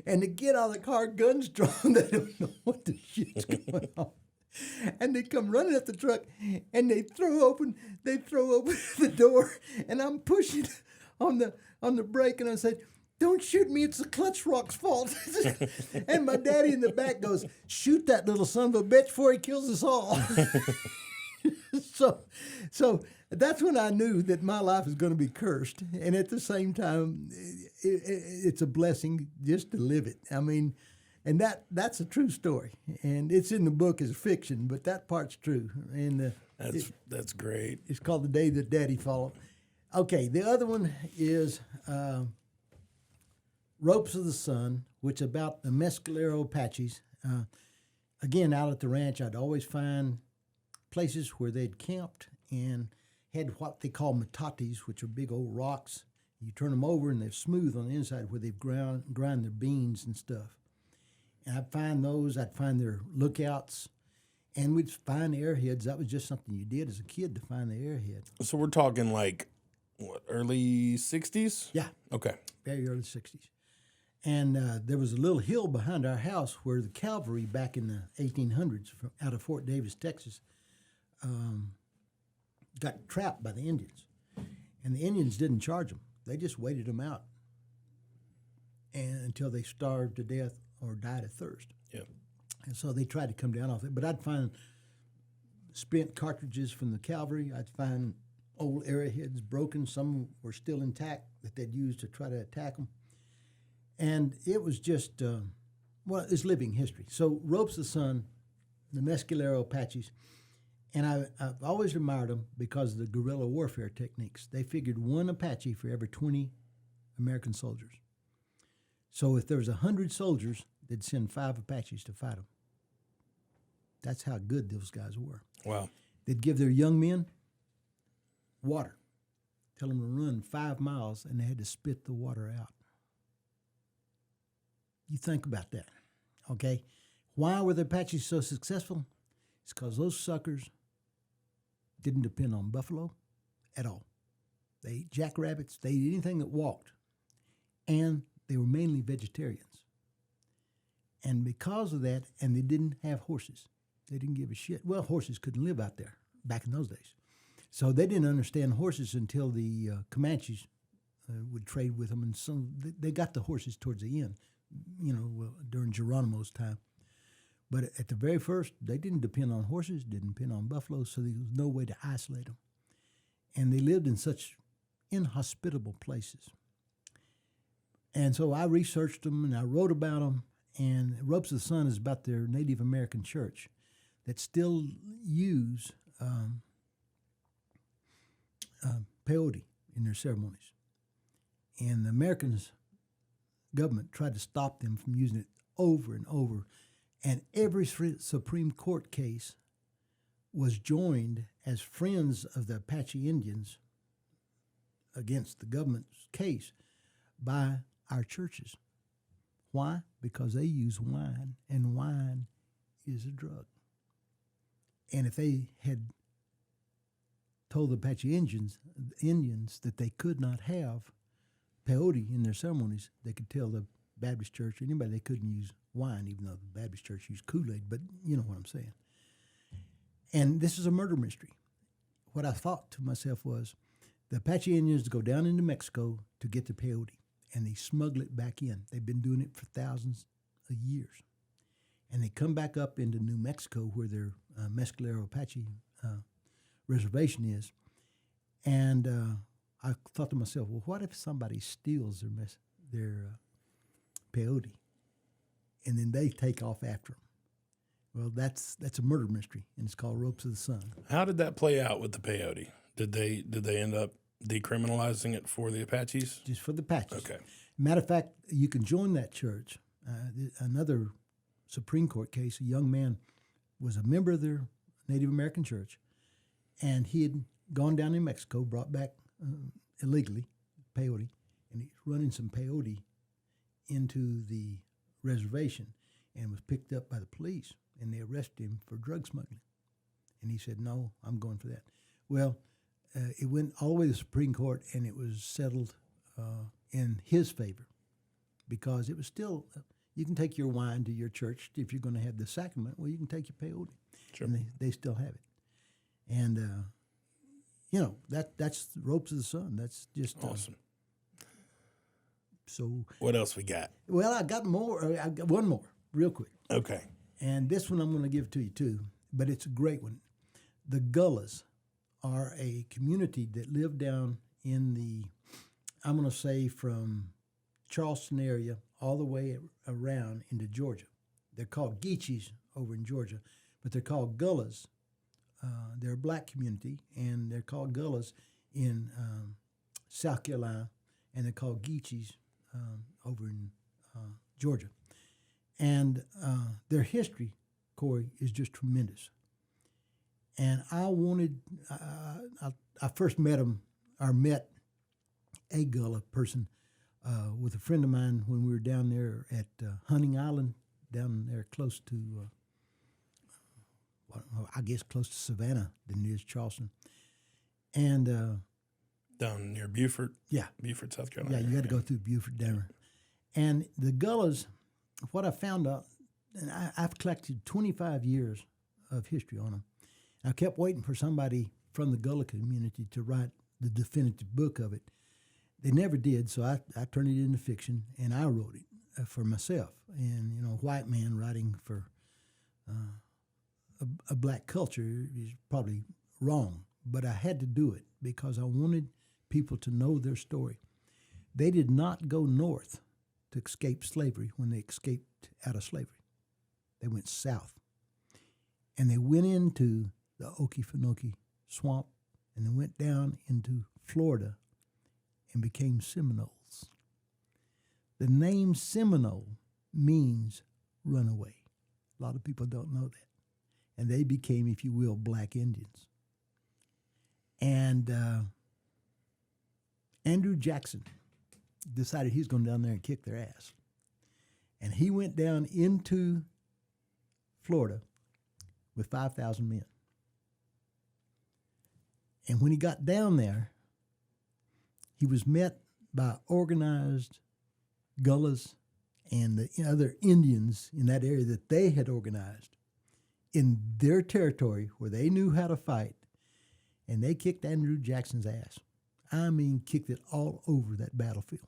And they get out of the car, guns drawn, they don't know what the shit's going on. And they come running at the truck, and they throw open the door, and I'm pushing on the brake, and I said, "Don't shoot me, it's the clutch rock's fault." And my daddy in the back goes, "Shoot that little son of a bitch before he kills us all." So that's when I knew that my life is going to be cursed. And at the same time, it's a blessing just to live it. I mean, and that's a true story. And it's in the book as fiction, but that part's true. And that's great. It's called The Day That Daddy Followed. Okay, the other one is Ropes of the Sun, which is about the Mescalero Apaches. Again, out at the ranch, I'd always find places where they'd camped and had what they call metates, which are big old rocks. You turn them over, and they're smooth on the inside where they've grind their beans and stuff. And I'd find those. I'd find their lookouts. And we'd find airheads. That was just something you did as a kid, to find the airhead. So we're talking like, what, early 60s? Yeah. Okay. Very early 60s. And there was a little hill behind our house where the cavalry back in the 1800s out of Fort Davis, Texas, got trapped by the Indians. And the Indians didn't charge them. They just waited them out until they starved to death or died of thirst. Yep. And so they tried to come down off it. But I'd find spent cartridges from the cavalry. I'd find old arrowheads broken. Some were still intact that they'd used to try to attack them. And it was just, it's living history. So Ropes the Sun, the Mescalero Apaches, and I've always admired them because of the guerrilla warfare techniques. They figured one Apache for every 20 American soldiers. So if there was 100 soldiers, they'd send 5 Apaches to fight them. That's how good those guys were. Wow. They'd give their young men water, tell them to run 5 miles, and they had to spit the water out. You think about that, okay? Why were the Apaches so successful? It's because those suckers didn't depend on buffalo at all. They ate jackrabbits. They ate anything that walked. And they were mainly vegetarians. And because of that, and they didn't have horses. They didn't give a shit. Well, horses couldn't live out there back in those days. So they didn't understand horses until the Comanches would trade with them. And so they got the horses towards the end, during Geronimo's time. But at the very first, they didn't depend on horses, didn't depend on buffalo, so there was no way to isolate them. And they lived in such inhospitable places. And so I researched them and I wrote about them. And Ropes of the Sun is about their Native American church that still use peyote in their ceremonies. And the American government tried to stop them from using it over and over. And every Supreme Court case was joined as friends of the Apache Indians against the government's case by our churches. Why? Because they use wine, and wine is a drug. And if they had told the Apache Indians that they could not have peyote in their ceremonies, they could tell the Baptist church or anybody they couldn't use wine, even though the Baptist church used Koolaid, but you know what I'm saying. And this is a murder mystery. What I thought to myself was, the Apache Indians go down into Mexico to get the peyote, and they smuggle it back in. They've been doing it for thousands of years. And they come back up into New Mexico where their Mescalero Apache reservation is. And I thought to myself, well, what if somebody steals their peyote, and then they take off after them? Well, that's a murder mystery, and it's called Ropes of the Sun. How did that play out with the peyote? Did they end up decriminalizing it for the Apaches? Just for the Apaches. Okay. Matter of fact, you can join that church. Another Supreme Court case, a young man was a member of their Native American church, and he had gone down in Mexico, brought back illegally peyote, and he's running some peyote into the reservation and was picked up by the police, and they arrested him for drug smuggling. And he said, no, I'm going for that. Well, it went all the way to the Supreme Court, and it was settled in his favor because it was still, you can take your wine to your church if you're going to have the sacrament. Well, you can take your peyote. Sure. And they still have it. And, that's Ropes of the Sun. That's just awesome. So what else we got? Well, I got more. I got one more, real quick. Okay. And this one I'm going to give to you too, but it's a great one. The Gullas are a community that live down in the, I'm going to say from Charleston area all the way around into Georgia. They're called Geechees over in Georgia, but they're called Gullas. They're a black community, and they're called Gullas in South Carolina, and they're called Geechees over in Georgia. And their history, Corey, is just tremendous. And I wanted, I first met a Gullah person with a friend of mine when we were down there at Hunting Island, down there close to, I guess close to Savannah than it is Charleston. And down near Beaufort? Yeah. Beaufort, South Carolina. Yeah, you had to go through Beaufort down. And the Gullas, what I found out, and I've collected 25 years of history on them. I kept waiting for somebody from the Gullah community to write the definitive book of it. They never did, so I turned it into fiction, and I wrote it for myself. And, a white man writing for a black culture is probably wrong, but I had to do it because I wanted people to know their story. They did not go north to escape slavery when they escaped out of slavery. They went south. And they went into the Okefenokee swamp, and they went down into Florida and became Seminoles. The name Seminole means runaway. A lot of people don't know that. And they became, if you will, black Indians. And Andrew Jackson decided he was going down there and kick their ass. And he went down into Florida with 5,000 men. And when he got down there, he was met by organized gullahs and the other Indians in that area that they had organized in their territory where they knew how to fight, and they kicked Andrew Jackson's ass. I mean, kicked it all over that battlefield.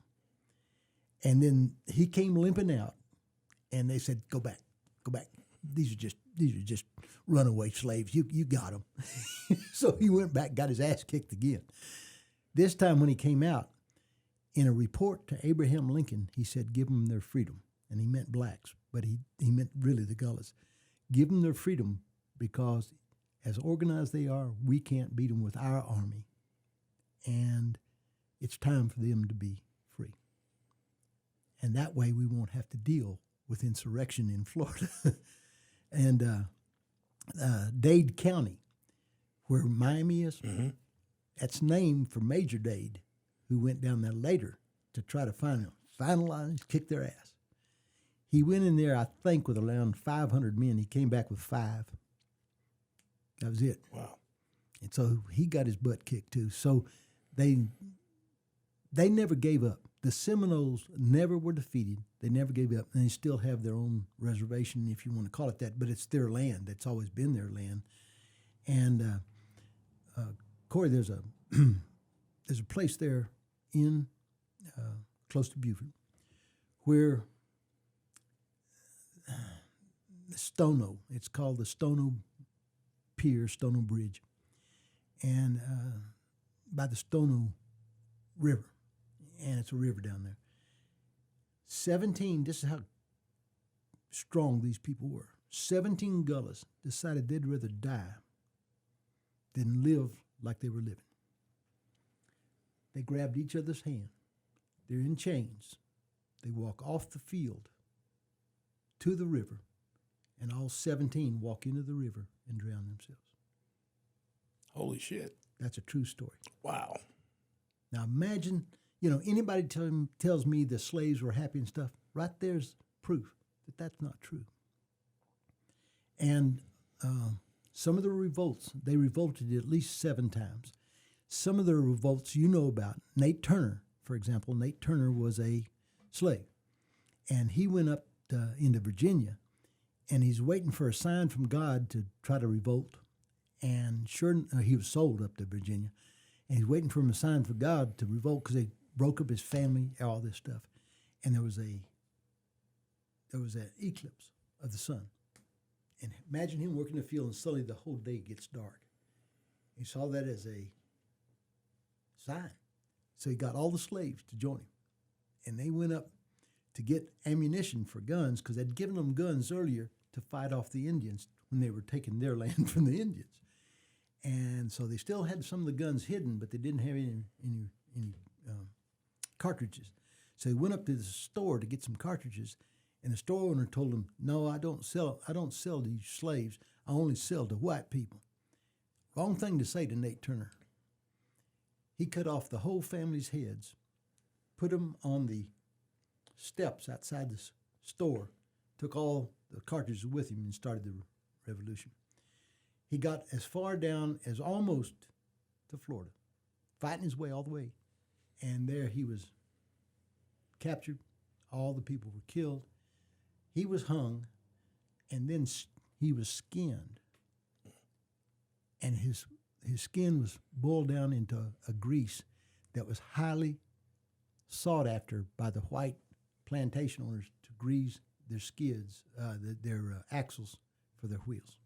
And then he came limping out, and they said, go back. These are just runaway slaves. You got them. So he went back, got his ass kicked again. This time when he came out, in a report to Abraham Lincoln, he said, give them their freedom. And he meant blacks, but he meant really the gullahs. Give them their freedom because as organized they are, we can't beat them with our army. And it's time for them to be free. And that way we won't have to deal with insurrection in Florida. And Dade County, where Miami is, that's named for Major Dade, who went down there later to try to find them, finalize, kick their ass. He went in there, I think, with around 500 men. He came back with 5. That was it. Wow. And so he got his butt kicked too. So they never gave up. The Seminoles never were defeated. They never gave up. And they still have their own reservation, if you want to call it that, but it's their land. It's always been their land. And Corey, there's a there's a place there in close to Beaufort where Stono, it's called the Stono Pier, Stono Bridge, and by the Stono River, and it's a river down there. 17, this is how strong these people were. 17 gullahs decided they'd rather die than live like they were living. They grabbed each other's hand. They're in chains. They walk off the field to the river, and all 17 walk into the river and drown themselves. Holy shit. That's a true story. Wow. Now imagine, anybody tells me the slaves were happy and stuff, right there's proof that that's not true. And some of the revolts, they revolted at least 7 times. Some of the revolts you know about, Nate Turner, for example. Nate Turner was a slave, and he went up into Virginia, and he's waiting for a sign from God to try to revolt. And he was sold up to Virginia, and he's waiting for a sign from God to revolt because they broke up his family, all this stuff. And there was an eclipse of the sun. And imagine him working the field, and suddenly the whole day gets dark. He saw that as a sign. So he got all the slaves to join him. And they went up to get ammunition for guns because they'd given them guns earlier to fight off the Indians when they were taking their land from the Indians. And so they still had some of the guns hidden, but they didn't have any cartridges. So they went up to the store to get some cartridges, and the store owner told them, "No, I don't sell to you slaves. I only sell to white people." Wrong thing to say to Nate Turner. He cut off the whole family's heads, put them on the steps outside the store, took all the cartridges with him, and started the revolution. He got as far down as almost to Florida, fighting his way all the way. And there he was captured. All the people were killed. He was hung, and then he was skinned. And his skin was boiled down into a grease that was highly sought after by the white plantation owners to grease their skids, their axles for their wheels.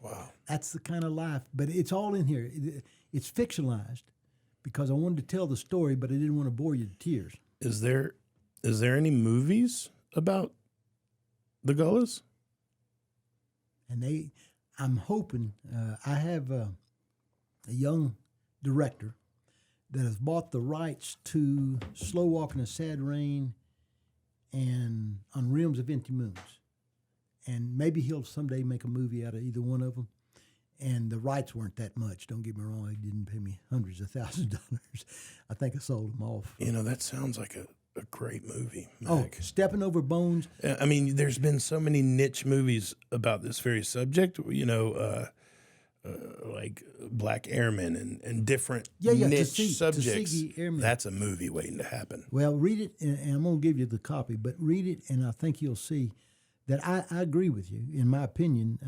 Wow. That's the kind of life, but it's all in here. It's fictionalized because I wanted to tell the story, but I didn't want to bore you to tears. Is there Is there any movies about the Gullahs? And I'm hoping, I have a young director that has bought the rights to Slow Walk in a Sad Rain and On Rims of Empty Moons. And maybe he'll someday make a movie out of either one of them. And the rights weren't that much. Don't get me wrong. He didn't pay me hundreds of thousands of dollars. I think I sold them off. You know, that sounds like a great movie, Mac. Oh, Stepping Over Bones. I mean, there's been so many niche movies about this very subject, you know, like Black Airmen and different niche subjects. Tuskegee Airmen. That's a movie waiting to happen. Well, read it, and I'm going to give you the copy, but read it, and I think you'll see that I agree with you, in my opinion.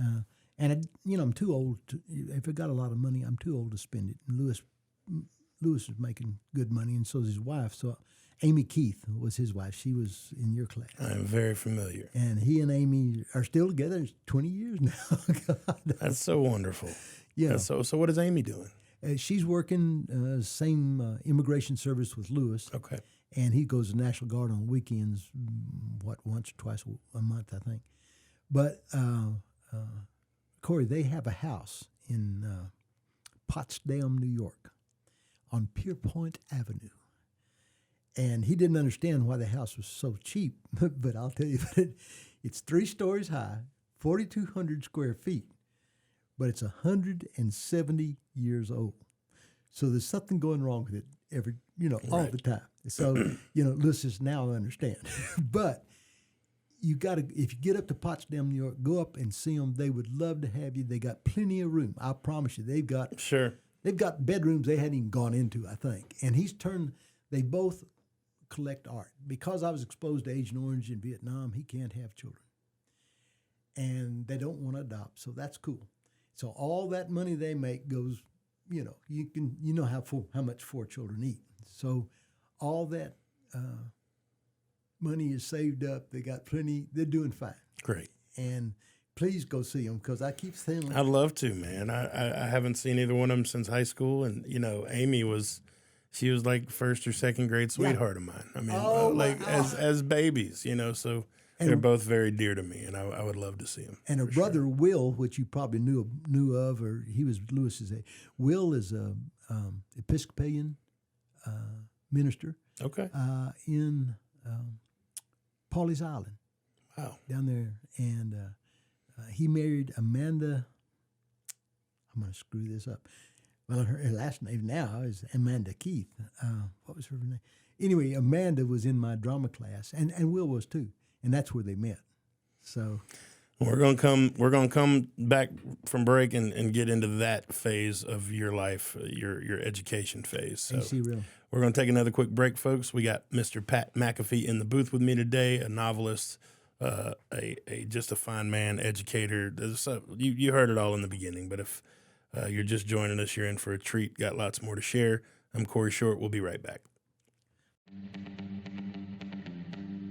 I'm too old if I got a lot of money, I'm too old to spend it. And Lewis is making good money, and so is his wife. So Amy Keith was his wife. She was in your class. I am very familiar. And he and Amy are still together. It's 20 years now. God. That's so wonderful. Yeah. So what is Amy doing? She's working same immigration service with Lewis. Okay. And he goes to National Guard on weekends, once or twice a month, I think. But, Corey, they have a house in Potsdam, New York, on Pierpoint Avenue. And he didn't understand why the house was so cheap, but I'll tell you, it's 3 stories high, 4,200 square feet, but it's 170 years old. So there's something going wrong with it all the time. So, Lewis says, now I understand. But you got to, if you get up to Potsdam, New York, go up and see them. They would love to have you. They got plenty of room. I promise you. They've got bedrooms they hadn't even gone into, I think. And they both collect art. Because I was exposed to Agent Orange in Vietnam, he can't have children. And they don't want to adopt, so that's cool. So all that money they make goes, how much 4 children eat. So all that money is saved up. They got plenty. They're doing fine. Great. And please go see them, because I keep saying, I'd love to, man. I haven't seen either one of them since high school. And, Amy was like first or second grade sweetheart of mine. I mean, as babies, so they're both very dear to me, and I would love to see them. And her brother, Will, which you probably knew of, or he was Lewis's age. Will is a Episcopalian minister. Okay. In Pawleys Island. Wow. Down there. And he married Amanda. I'm going to screw this up. Well, her last name now is Amanda Keith. What was her name? Anyway, Amanda was in my drama class, and Will was too. And that's where they met. So we're gonna come back from break and get into that phase of your life, your education phase. So AC Reynolds. We're gonna take another quick break, folks. We got Mr. Pat McAfee in the booth with me today, a novelist, just a fine man, educator. You heard it all in the beginning, but if you're just joining us, you're in for a treat. Got lots more to share. I'm Corey Short. We'll be right back.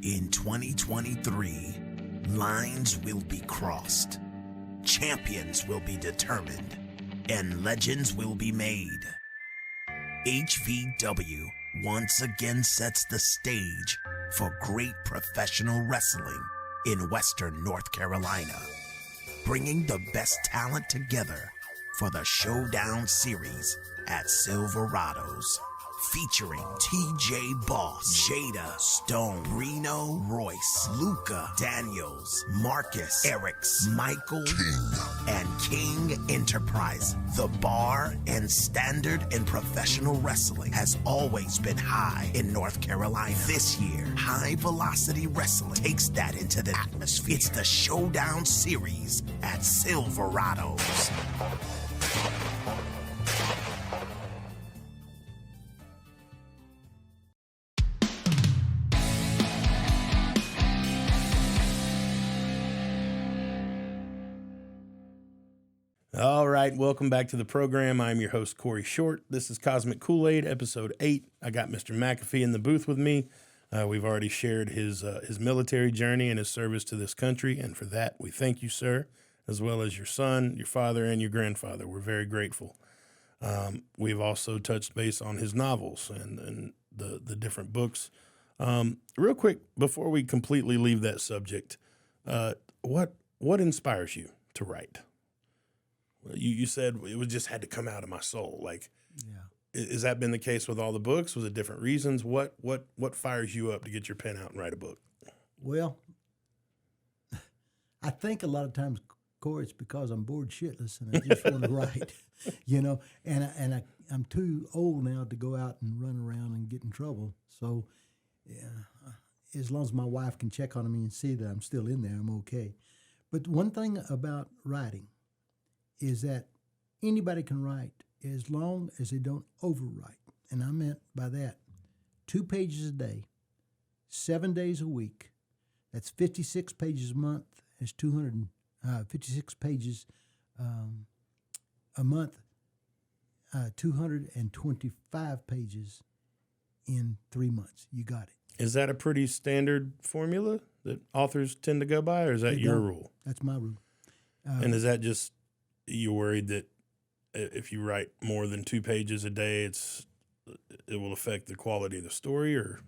In 2023, lines will be crossed, champions will be determined, and legends will be made. HVW once again sets the stage for great professional wrestling in Western North Carolina, bringing the best talent together for the Showdown Series at Silverados. Featuring TJ Boss, Jada, Stone, Reno, Royce, Luca, Daniels, Marcus, Erics, Michael, King, and King Enterprise. The bar and standard in professional wrestling has always been high in North Carolina. This year, High Velocity Wrestling takes that into the atmosphere. It's the Showdown Series at Silverados. All right, welcome back to the program. I'm your host, Corey Short. This is Cosmic Koolaid, episode 8. I got Mr. McAfee in the booth with me. We've already shared his military journey and his service to this country, and for that, we thank you, sir, as well as your son, your father, and your grandfather. We're very grateful. We've also touched base on his novels and the different books. Real quick, before we completely leave that subject, what inspires you to write? You said it was just had to come out of my soul. Like, has that been the case with all the books? Was it different reasons? What fires you up to get your pen out and write a book? Well, I think a lot of times, Corey, it's because I'm bored shitless and I just want to write, and I'm too old now to go out and run around and get in trouble. So, as long as my wife can check on me and see that I'm still in there, I'm okay. But one thing about writing is that anybody can write as long as they don't overwrite. And I meant by that 2 pages a day, 7 days a week. That's 56 pages a month. That's 256 pages a month, 225 pages in 3 months. You got it. Is that a pretty standard formula that authors tend to go by, or is that your rule? That's my rule. And is that just you're worried that if you write more than 2 pages a day, it will affect the quality of the story, or?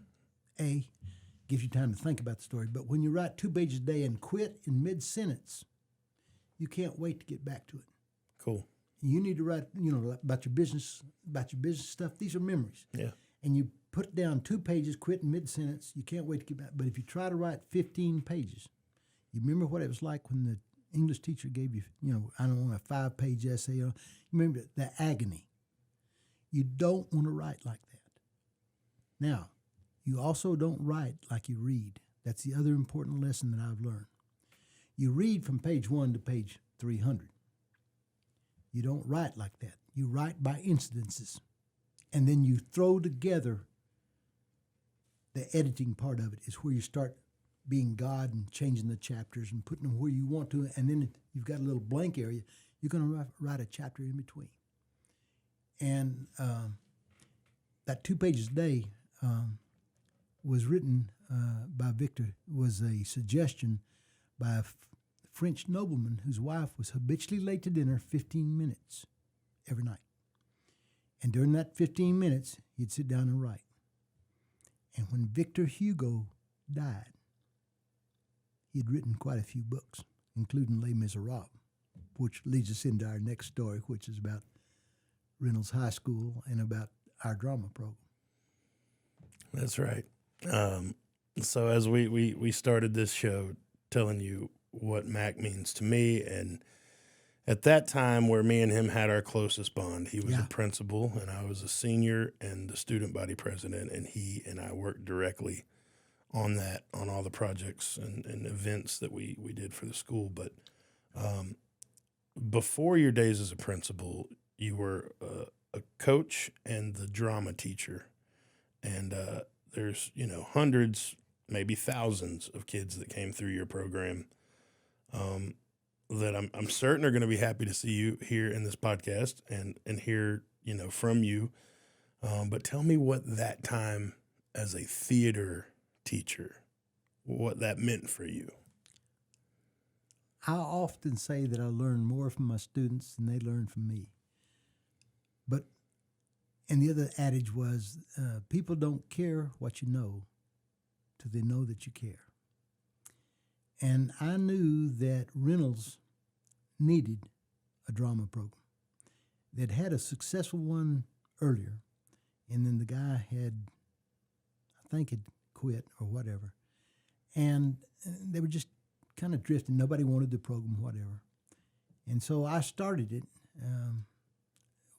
Gives you time to think about the story. But when you write 2 pages a day and quit in mid-sentence, you can't wait to get back to it. Cool. You need to write, about your business stuff. These are memories. Yeah. And you put down 2 pages, quit in mid-sentence. You can't wait to get back. But if you try to write 15 pages, you remember what it was like when the English teacher gave you, I don't want a 5-page essay. You remember the agony. You don't want to write like that. Now, you also don't write like you read. That's the other important lesson that I've learned. You read from page 1 to page 300. You don't write like that. You write by incidences. And then you throw together the editing part of it is where you start being God and changing the chapters and putting them where you want to. And then you've got a little blank area. You're going to write a chapter in between. And that 2 pages a day was written by Victor, was a suggestion by a French nobleman whose wife was habitually late to dinner 15 minutes every night. And during that 15 minutes, he'd sit down and write. And when Victor Hugo died, he'd written quite a few books, including Les Miserables, which leads us into our next story, which is about Reynolds High School and about our drama program. That's right. So as we started this show telling you what Mac means to me, and at that time where me and him had our closest bond, he was a principal and I was a senior and the student body president, and he and I worked directly on that, on all the projects and events that we did for the school. But before your days as a principal, you were a coach and the drama teacher. And there's, hundreds, maybe thousands of kids that came through your program that I'm certain are going to be happy to see you here in this podcast and hear, from you. But tell me what that time as a theater teacher, what that meant for you. I often say that I learn more from my students than they learn from me. And the other adage was, people don't care what you know till they know that you care. And I knew that Reynolds needed a drama program. They'd had a successful one earlier, and then the guy had quit or whatever. And they were just kind of drifting. Nobody wanted the program, whatever. And so I started it.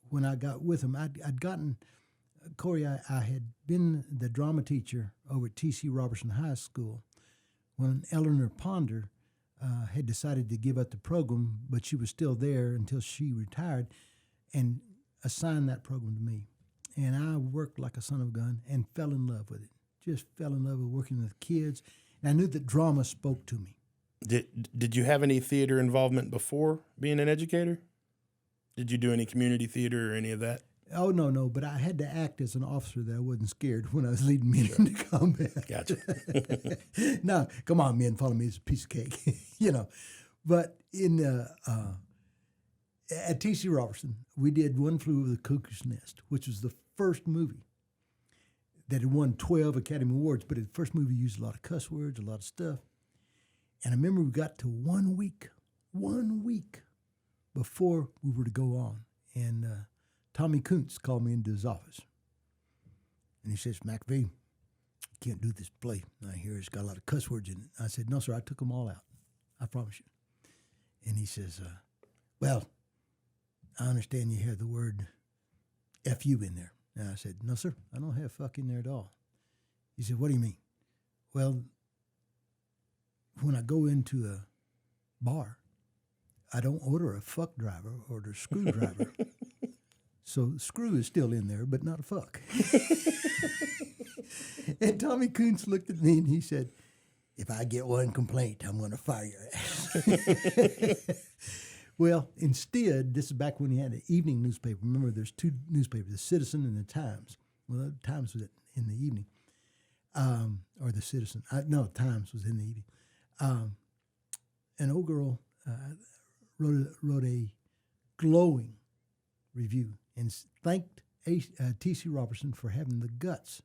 When I got with him, I'd gotten, Corey, I had been the drama teacher over at T.C. Robertson High School when Eleanor Ponder had decided to give up the program, but she was still there until she retired and assigned that program to me. And I worked like a son of a gun and fell in love with it. Just fell in love with working with kids. And I knew that drama spoke to me. Did you have any theater involvement before being an educator? Did you do any community theater or any of that? Oh, no, but I had to act as an officer that I wasn't scared when I was leading men into combat. Gotcha. No, come on, men, follow me. It's a piece of cake, But at T.C. Robertson, we did One Flew Over the Cuckoo's Nest, which was the first movie that had won 12 Academy Awards, but the first movie used a lot of cuss words, a lot of stuff. And I remember we got to 1 week before we were to go on. And Tommy Kuntz called me into his office. And he says, McAfee, you can't do this play. I hear it's got a lot of cuss words in it. I said, no, sir, I took them all out. I promise you. And he says, well, I understand you have the word F-U in there. And I said, no, sir, I don't have fuck in there at all. He said, what do you mean? Well, when I go into a bar, I don't order a fuck driver, I order a screwdriver. So screw is still in there, but not a fuck. And Tommy Kuntz looked at me and he said, if I get one complaint, I'm going to fire your ass. Well, instead, this is back when he had an evening newspaper. Remember, there's two newspapers, the Citizen and the Times. Well, the Times was in the evening, or the Citizen. No, Times was in the evening. An old girl wrote a glowing review and thanked T.C. Robertson for having the guts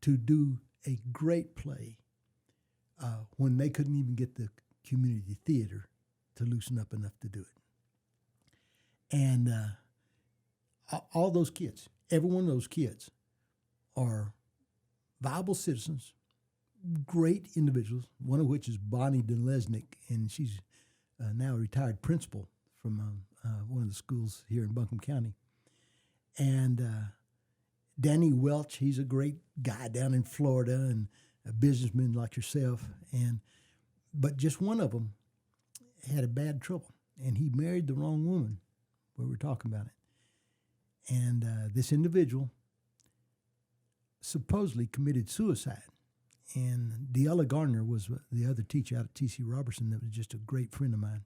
to do a great play when they couldn't even get the community theater to loosen up enough to do it. And all those kids, every one of those kids are viable citizens, great individuals, one of which is Bonnie DeLesnick, and she's now a retired principal from one of the schools here in Buncombe County. And Danny Welch, he's a great guy down in Florida and a businessman like yourself. But just one of them had a bad trouble, and he married the wrong woman. We were talking about it. And this individual supposedly committed suicide. And Deella Garner was the other teacher out at T.C. Robertson that was just a great friend of mine.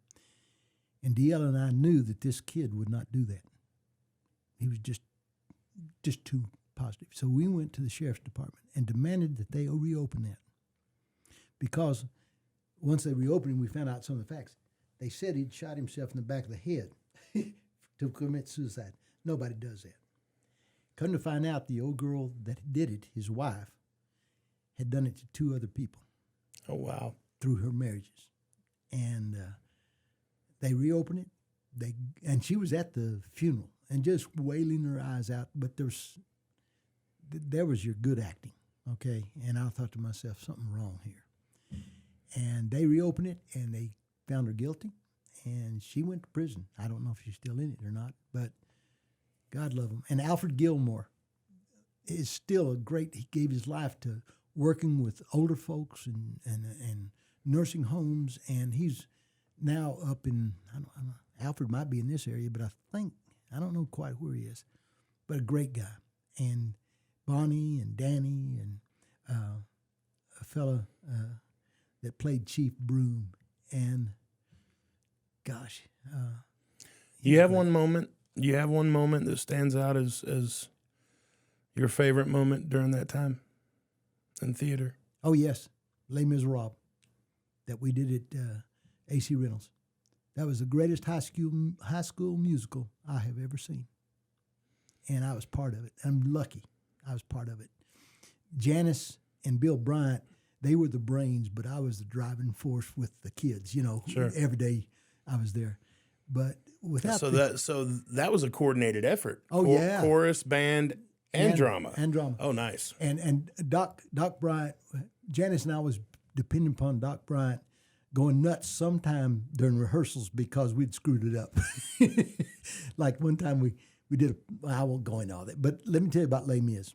And Deella and I knew that this kid would not do that. He was just too positive. So we went to the sheriff's department and demanded that they reopen that. Because once they reopened him, we found out some of the facts. They said he'd shot himself in the back of the head to commit suicide. Nobody does that. Come to find out, the old girl that did it, his wife, had done it to 2 other people. Oh, wow. Through her marriages. And they reopened it. And she was at the funeral and just wailing her eyes out. But there was your good acting, okay? And I thought to myself, something wrong here. And they reopened it, and they found her guilty, and she went to prison. I don't know if she's still in it or not, but God love him. And Alfred Gilmore is still he gave his life to working with older folks and nursing homes, and he's now up in, I don't know, Alfred might be in this area, but I don't know quite where he is, but a great guy. And Bonnie and Danny and a fella that played Chief Broom, and gosh, You have one moment that stands out as your favorite moment during that time in theater? Oh yes, Les Miserables, that we did at AC Reynolds. That was the greatest high school musical I have ever seen, and I was part of it. I'm lucky I was part of it. Janice and Bill Bryant, they were the brains, but I was the driving force with the kids. Sure. Every day I was there. But without so that was a coordinated effort. Oh, yeah. Chorus, band, and drama. And drama. Oh, nice. And Doc Bryant, Janice and I was depending upon Doc Bryant going nuts sometime during rehearsals because we'd screwed it up. Like one time we did I won't go into all that, but let me tell you about Les Mis.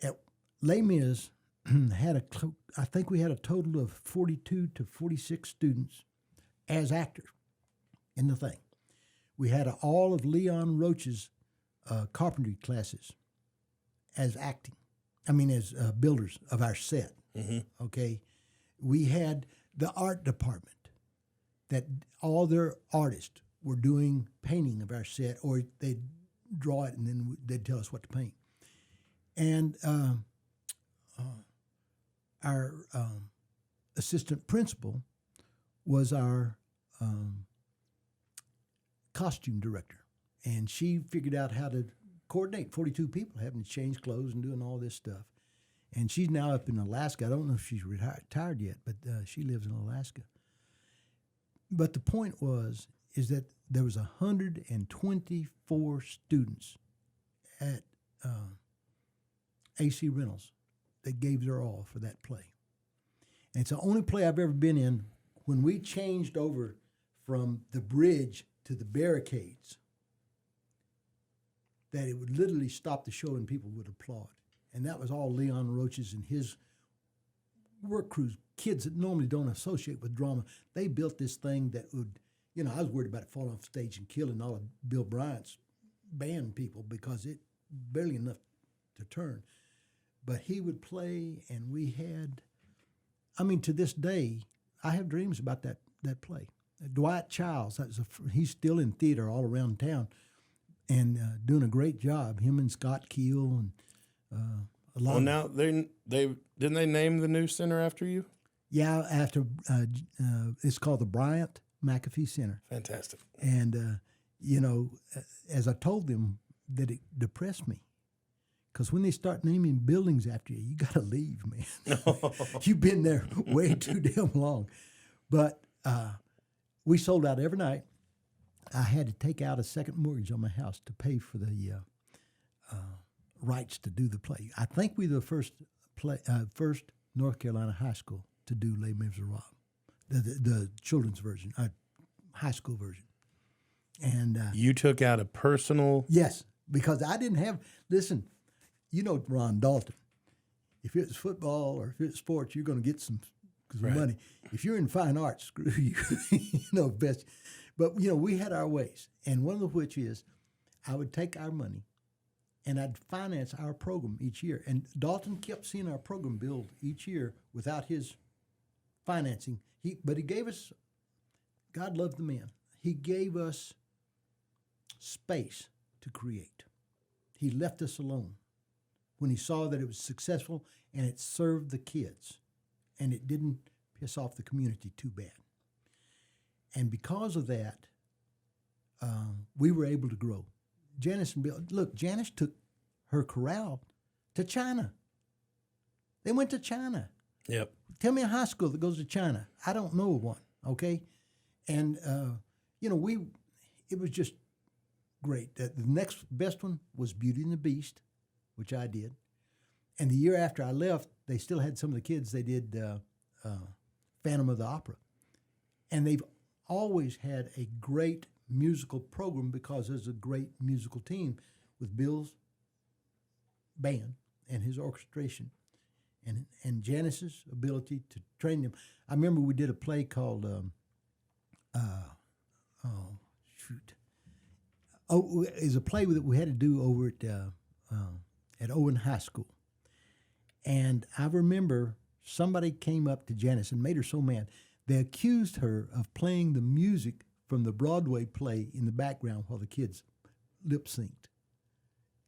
At Les Mis, I think we had a total of 42 to 46 students as actors in the thing. We had all of Leon Roach's carpentry classes as acting. As builders of our set. Mm-hmm. Okay, we had the art department that all their artists were doing painting of our set, or they'd draw it and then they'd tell us what to paint. And our assistant principal was our costume director, and she figured out how to coordinate 42 people having to change clothes and doing all this stuff. And she's now up in Alaska. I don't know if she's retired yet, but she lives in Alaska. But the point is that there was 124 students at AC Reynolds that gave their all for that play. And it's the only play I've ever been in when we changed over from the bridge to the barricades, that it would literally stop the show and people would applaud. And that was all Leon Roach's and his work crews, kids that normally don't associate with drama. They built this thing that would, I was worried about it falling off stage and killing all of Bill Bryant's band people because it barely enough to turn. But he would play, and we had, to this day, I have dreams about that play. Dwight Childs, he's still in theater all around town and doing a great job. Him and Scott Keel and a lot. Well, now didn't they name the new center after you? Yeah, after it's called the Bryant McAfee Center. Fantastic. And as I told them, that it depressed me. Because when they start naming buildings after you, you got to leave, man. You've been there way too damn long. But we sold out every night. I had to take out a second mortgage on my house to pay for the rights to do the play. I think we were the first North Carolina high school to do Les Miserables, the children's version, high school version. And you took out a personal. Yes, because I didn't have. Listen, Ron Dalton. If it's football or if it's sports, you're going to get some Right. money. If you're in fine arts, screw you. Best. But we had our ways, and one of which is, I would take our money, and I'd finance our program each year. And Dalton kept seeing our program build each year without his financing. But he gave us. God loved the man. He gave us space to create. He left us alone when he saw that it was successful and it served the kids and it didn't piss off the community too bad. And because of that, we were able to grow. Janice and Bill, look, Janice took her chorale to China. They went to China. Yep. Tell me a high school that goes to China. I don't know of one, okay? And, it was just great. The next best one was Beauty and the Beast, which I did. And the year after I left, they still had some of the kids. They did Phantom of the Opera. And they've always had a great musical program because there's a great musical team with Bill's band and his orchestration and Janice's ability to train them. I remember we did a play called, it's a play that we had to do over at Owen High School. And I remember somebody came up to Janice and made her so mad. They accused her of playing the music from the Broadway play in the background while the kids lip synced.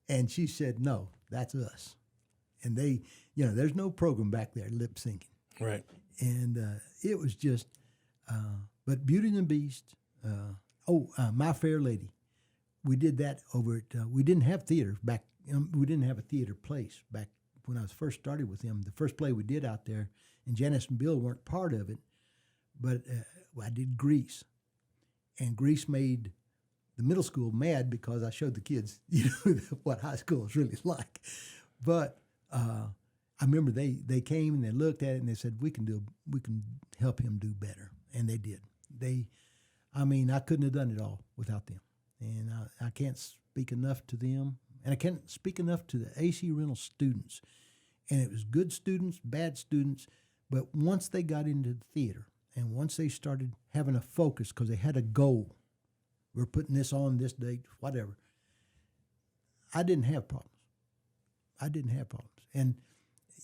And she said, no, that's us. And they, there's no program back there lip syncing. Right. And it was just, but Beauty and the Beast, My Fair Lady, we did that over at, we didn't have theater back, we didn't have a theater place back when I was first started with them. The first play we did out there, and Janice and Bill weren't part of it, but I did Grease. And Grease made the middle school mad because I showed the kids, what high school is really like. But I remember they came and they looked at it and they said, we can help him do better. And they did. I couldn't have done it all without them. And I can't speak enough to them. And I can't speak enough to the AC Reynolds students. And it was good students, bad students. But once they got into the theater and once they started having a focus because they had a goal, we're putting this on this date, whatever, I didn't have problems. And,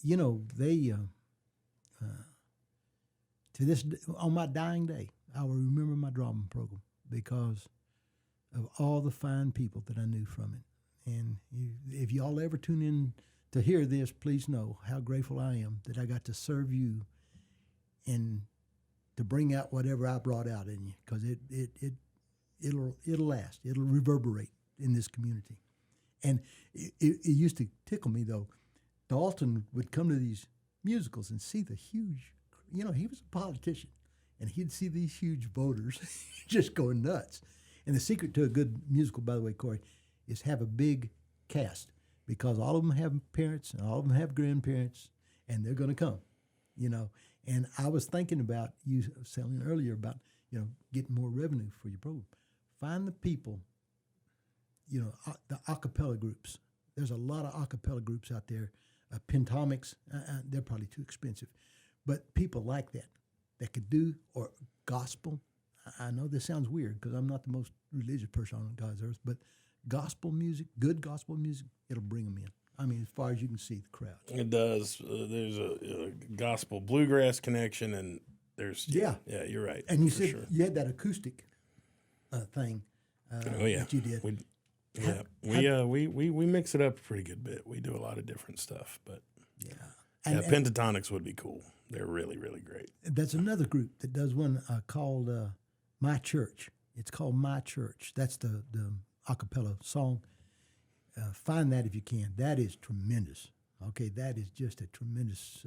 they, to this, on my dying day, I will remember my drama program because of all the fine people that I knew from it. And if y'all ever tune in to hear this, please know how grateful I am that I got to serve you and to bring out whatever I brought out in you, because it'll last. It'll reverberate in this community. And it used to tickle me, though. Dalton would come to these musicals and see the huge, he was a politician, and he'd see these huge voters just going nuts. And the secret to a good musical, by the way, Corey, is have a big cast, because all of them have parents and all of them have grandparents, and they're going to come, And I was thinking about, you saying earlier about, getting more revenue for your program. Find the people, the a cappella groups. There's a lot of a cappella groups out there. Pentomics, they're probably too expensive. But people like that could do, or gospel. I know this sounds weird because I'm not the most religious person on God's earth, but gospel music, good gospel music, it'll bring them in. I mean, as far as you can see the crowd. It does. There's a gospel bluegrass connection, and there's yeah, you're right. And you said you had that acoustic thing. That you did. We mix it up a pretty good bit. We do a lot of different stuff, but and pentatonics would be cool. They're really, really great. There's another group that does one called My Church. It's called My Church. That's the a cappella song. Find that if you can. That is tremendous. Okay, that is just a tremendous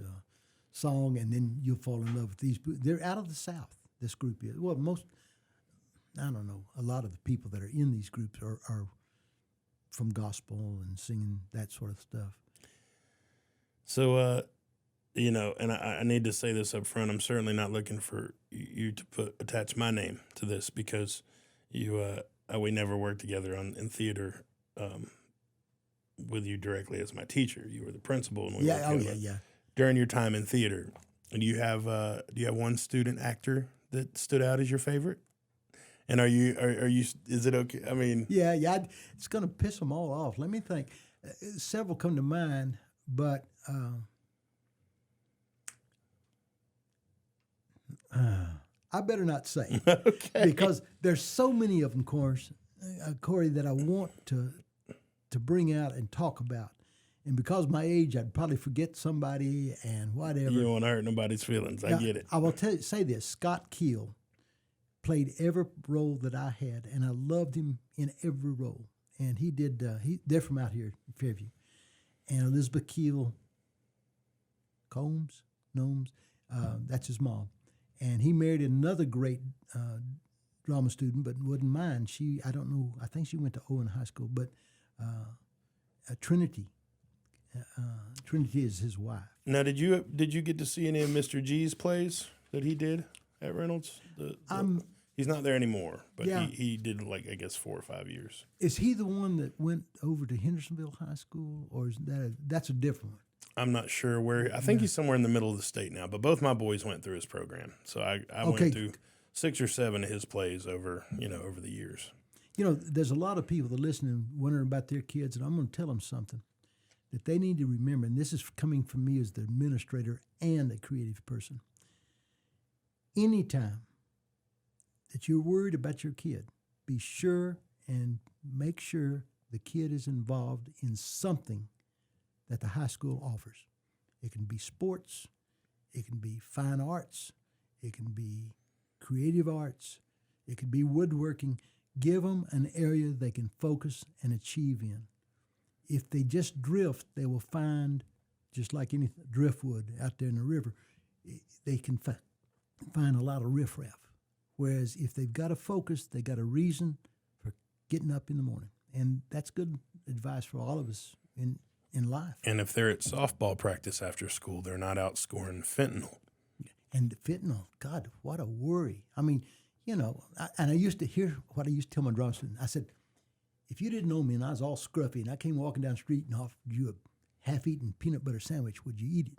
song, and then you'll fall in love with these. They're out of the South, this group is. Well, I don't know, a lot of the people that are in these groups are from gospel and singing that sort of stuff. So, and I need to say this up front. I'm certainly not looking for you to attach my name to this, because we never worked together in theater with you directly as my teacher. You were the principal, and we worked together during your time in theater. And do you have one student actor that stood out as your favorite? And are you? Is it okay? I mean, it's going to piss them all off. Let me think. Several come to mind, but I better not say. Okay. Because there's so many of them, Corey, that I want to bring out and talk about. And because of my age, I'd probably forget somebody and whatever. You don't want to hurt nobody's feelings. I get it. I will say this. Scott Keel played every role that I had, and I loved him in every role. And he did, they're from out here in Fairview. And Elizabeth Keel, Gnomes, that's his mom. And he married another great drama student, but wasn't mine. I think she went to Owen High School, but Trinity. Trinity is his wife. Now, did you get to see any of Mr. G's plays that he did at Reynolds? He's not there anymore, but he did, 4 or 5 years. Is he the one that went over to Hendersonville High School, or is that's a different one? I'm not sure where. I think he's somewhere in the middle of the state now, but both my boys went through his program. So I went through 6 or 7 of his plays over the years. There's a lot of people that listen and wondering about their kids, and I'm going to tell them something that they need to remember, and this is coming from me as the administrator and a creative person. Anytime that you're worried about your kid, be sure and make sure the kid is involved in something that the high school offers. It can be sports, it can be fine arts, it can be creative arts, it could be woodworking. Give them an area they can focus and achieve in. If they just drift, they will find, just like any driftwood out there in the river, they can find a lot of riffraff. Whereas if they've got a focus, they got a reason for getting up in the morning. And that's good advice for all of us in life. And if they're at softball practice after school, they're not out scoring fentanyl. And fentanyl, God, what a worry. I mean, and I used to hear what I used to tell my drama students. I said, if you didn't know me and I was all scruffy and I came walking down the street and offered you a half-eaten peanut butter sandwich, would you eat it?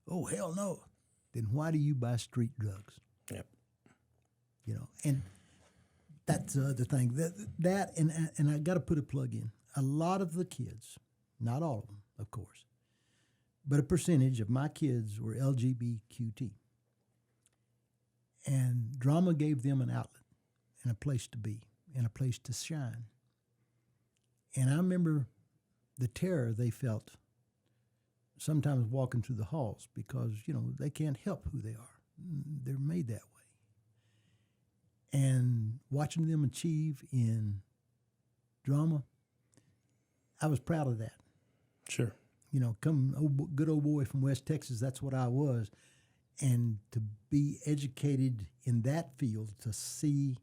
Oh, hell no. Then why do you buy street drugs? Yep. And that's the thing. That and I got to put a plug in. A lot of the kids, not all of them, of course, but a percentage of my kids were LGBTQ. And drama gave them an outlet and a place to be and a place to shine. And I remember the terror they felt sometimes walking through the halls because, they can't help who they are. They're made that way. And watching them achieve in drama, I was proud of that. Sure. You know, good old boy from West Texas, that's what I was. And to be educated in that field, to see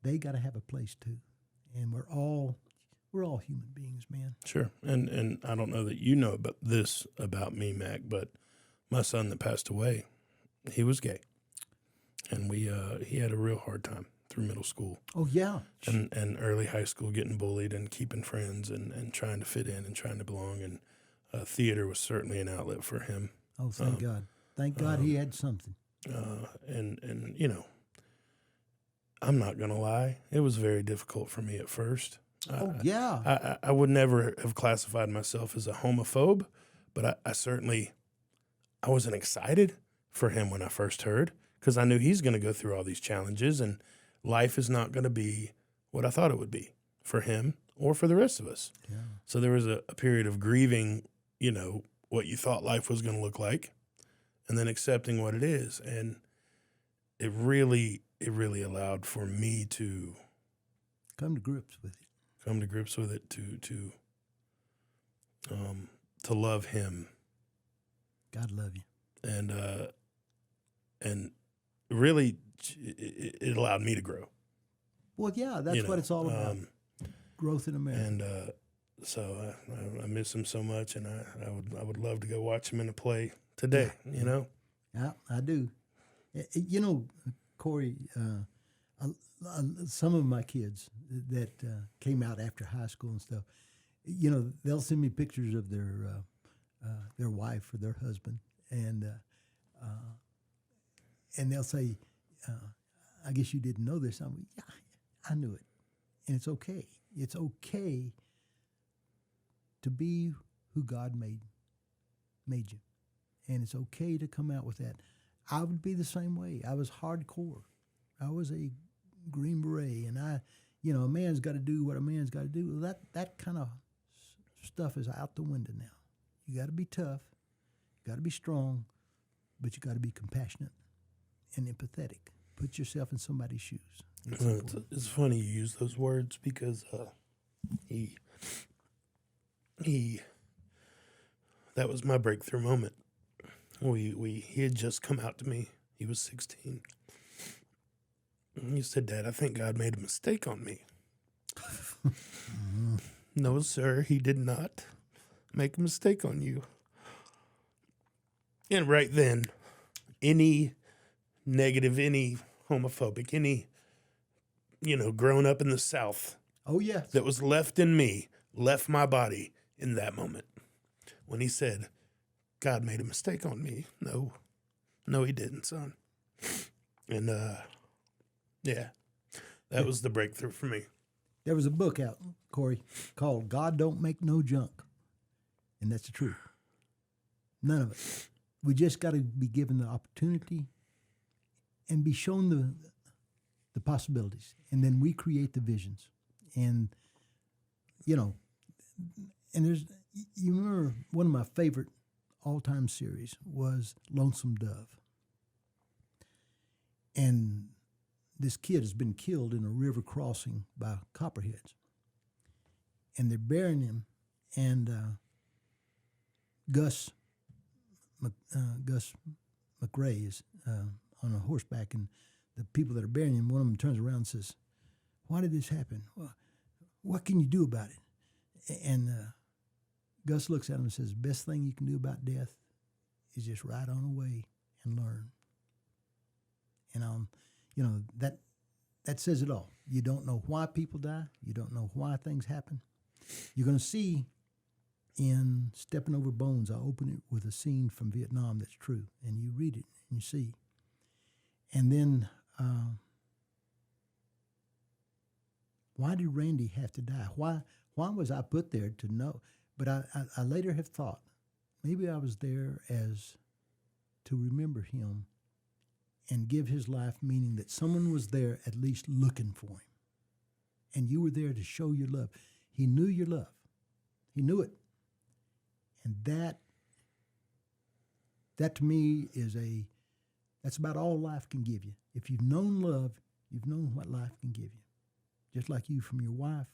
they got to have a place too. And we're all human beings, man. Sure. And I don't know that you know about me, Mac, but my son that passed away, he was gay. And he had a real hard time through middle school. Oh, yeah. And early high school, getting bullied and keeping friends and trying to fit in and trying to belong. And theater was certainly an outlet for him. Oh, thank God. Thank God he had something. And you know, I'm not going to lie. It was very difficult for me at first. Yeah. I would never have classified myself as a homophobe, but I wasn't excited for him when I first heard, because I knew he's going to go through all these challenges and life is not going to be what I thought it would be for him or for the rest of us. Yeah. So there was a period of grieving, you know, what you thought life was going to look like, and then accepting what it is. And it really allowed for me to come to grips with it. To love him. God love you. And really, it allowed me to grow. Well, yeah, that's what it's all about. Growth in America. And so I miss him so much, and I would love to go watch him in a play today. You know. Yeah, I do. You know, Corey, some of my kids that came out after high school and stuff, you know, they'll send me pictures of their wife or their husband, and they'll say, "I guess you didn't know this." I'm like, "Yeah, I knew it, and it's okay. It's okay to be who God made you, and it's okay to come out with that." I would be the same way. I was hardcore. I was a Green Beret, and a man's got to do what a man's got to do. Well, that kind of stuff is out the window now. You got to be tough, you got to be strong, but you got to be compassionate and empathetic. Put yourself in somebody's shoes. It's funny you use those words, because that was my breakthrough moment. He had just come out to me. He was 16. And he said, "Dad, I think God made a mistake on me." No, sir, he did not make a mistake on you. And right then, any negative, any homophobic, any, grown up in the South. Oh, yes. That was left in me, left my body in that moment. When he said, "God made a mistake on me." No, he didn't, son. And, that was the breakthrough for me. There was a book out, Corey, called "God Don't Make No Junk." And that's the truth. None of it. We just got to be given the opportunity and be shown the possibilities. And then we create the visions. And, and you remember one of my favorite all-time series was Lonesome Dove. And this kid has been killed in a river crossing by copperheads. And they're burying him, and Gus McRae is on a horseback, and the people that are burying him, one of them turns around and says, "Why did this happen? Well, what can you do about it?" And Gus looks at him and says, "Best thing you can do about death is just ride on away and learn." And that says it all. You don't know why people die. You don't know why things happen. You're going to see in Stepping Over Bones, I open it with a scene from Vietnam that's true, and you read it and you see. And then, why did Randy have to die? Why was I put there to know? But I later have thought, maybe I was there as to remember him and give his life meaning, that someone was there at least looking for him. And you were there to show your love. He knew your love. He knew it. And that to me that's about all life can give you. If you've known love, you've known what life can give you. Just like you from your wife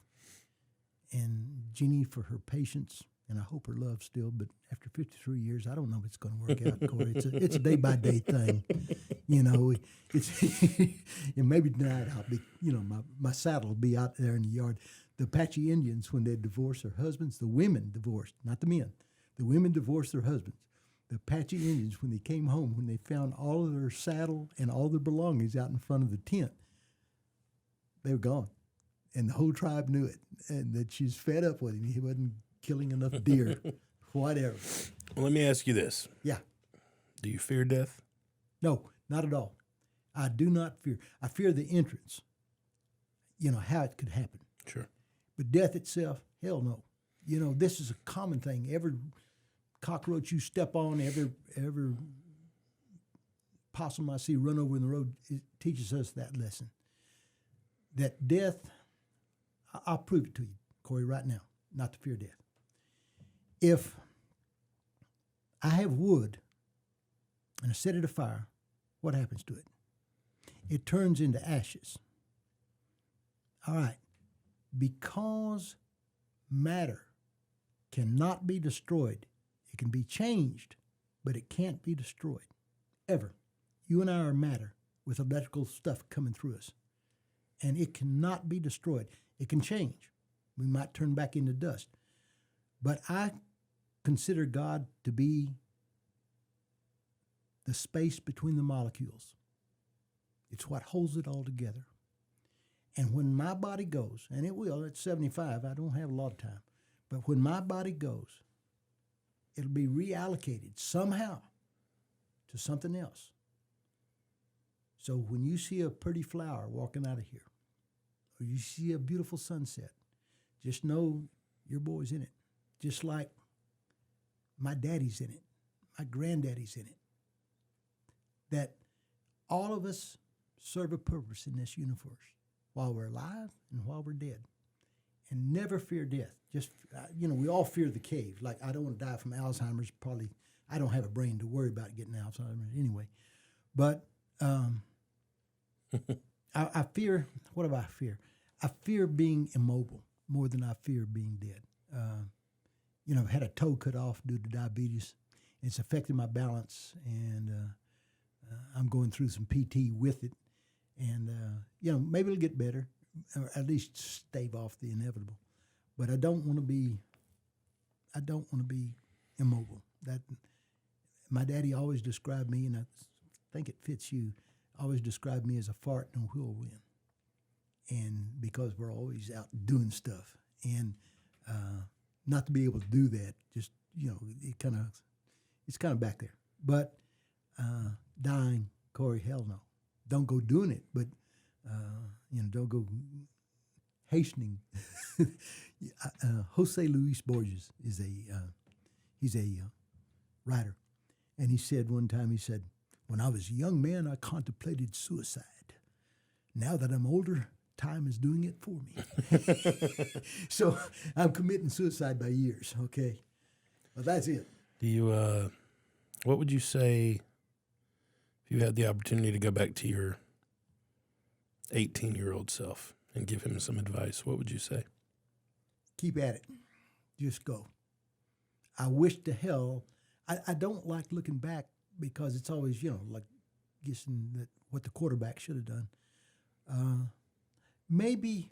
and Jeannie for her patience, and I hope her love still. But after 53 years, I don't know if it's going to work out, Corey. It's a day by day thing, you know. It's and maybe tonight I'll be, you know, my saddle will be out there in the yard. The Apache Indians, when they divorced their husbands, the women divorced, not the men. The women divorced their husbands. The Apache Indians, when they came home, when they found all of their saddle and all their belongings out in front of the tent, they were gone. And the whole tribe knew it, and that she's fed up with him. He wasn't killing enough deer, whatever. Well, let me ask you this. Yeah. Do you fear death? No, not at all. I do not fear. I fear the entrance, you know, how it could happen. Sure. But death itself, hell no. You know, this is a common thing. Every cockroach you step on, every possum I see run over in the road, it teaches us that lesson. That death, I'll prove it to you, Corey, right now, not to fear death. If I have wood and I set it afire, what happens to it? It turns into ashes. All right. Because matter cannot be destroyed, it can be changed, but it can't be destroyed, ever. You and I are matter with electrical stuff coming through us, and it cannot be destroyed. It can change. We might turn back into dust. But I consider God to be the space between the molecules. It's what holds it all together. And when my body goes, and it will, at 75, I don't have a lot of time, but when my body goes, it'll be reallocated somehow to something else. So when you see a pretty flower walking out of here, or you see a beautiful sunset, just know your boy's in it. Just like my daddy's in it, my granddaddy's in it. That all of us serve a purpose in this universe, while we're alive and while we're dead. And never fear death. Just, you know, we all fear the cave. Like, I don't want to die from Alzheimer's. Probably, I don't have a brain to worry about getting Alzheimer's anyway. But I fear, what do I fear? I fear being immobile more than I fear being dead. You know, I've had a toe cut off due to diabetes. It's affected my balance, and I'm going through some PT with it. And, you know, maybe it'll get better, or at least stave off the inevitable. But I don't want to be immobile. That my daddy always described me, and I think it fits you, always described me as a fart in a whirlwind. And because we're always out doing stuff. And not to be able to do that, just, you know, it's kind of back there. But dying, Corey, hell no. Don't go doing it, but, you know, don't go hastening. Jose Luis Borges is he's a writer. And he said one time, he said, when I was a young man, I contemplated suicide. Now that I'm older, time is doing it for me. So I'm committing suicide by years, okay? Well, that's it. Do you, what would you say if you had the opportunity to go back to your 18-year-old self and give him some advice? What would you say? Keep at it. Just go. I wish to hell, I don't like looking back because it's always, you know, like guessing that what the quarterback should have done. Maybe,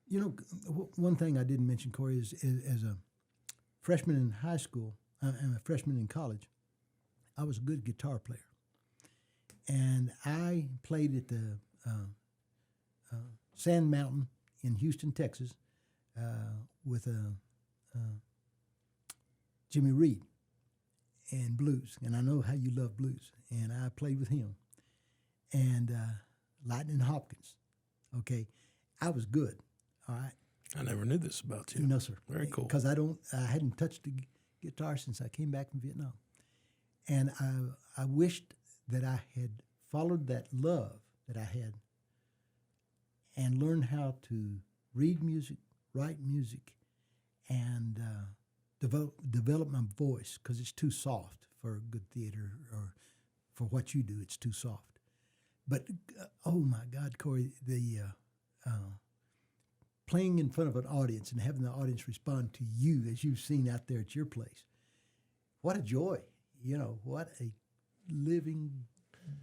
you know, one thing I didn't mention, Corey, is as a freshman in high school, and a freshman in college, I was a good guitar player. And I played at the Sand Mountain in Houston, Texas, with Jimmy Reed and blues. And I know how you love blues. And I played with him. And Lightning Hopkins. Okay. I was good. All right. I never knew this about you. No, sir. Very cool. Because I hadn't touched the guitar since I came back from Vietnam. And I wished that I had followed that love that I had and learned how to read music, write music, and develop my voice, because it's too soft for a good theater, or for what you do, it's too soft. But, oh my God, Corey, the playing in front of an audience and having the audience respond to you as you've seen out there at your place. What a joy. What a living,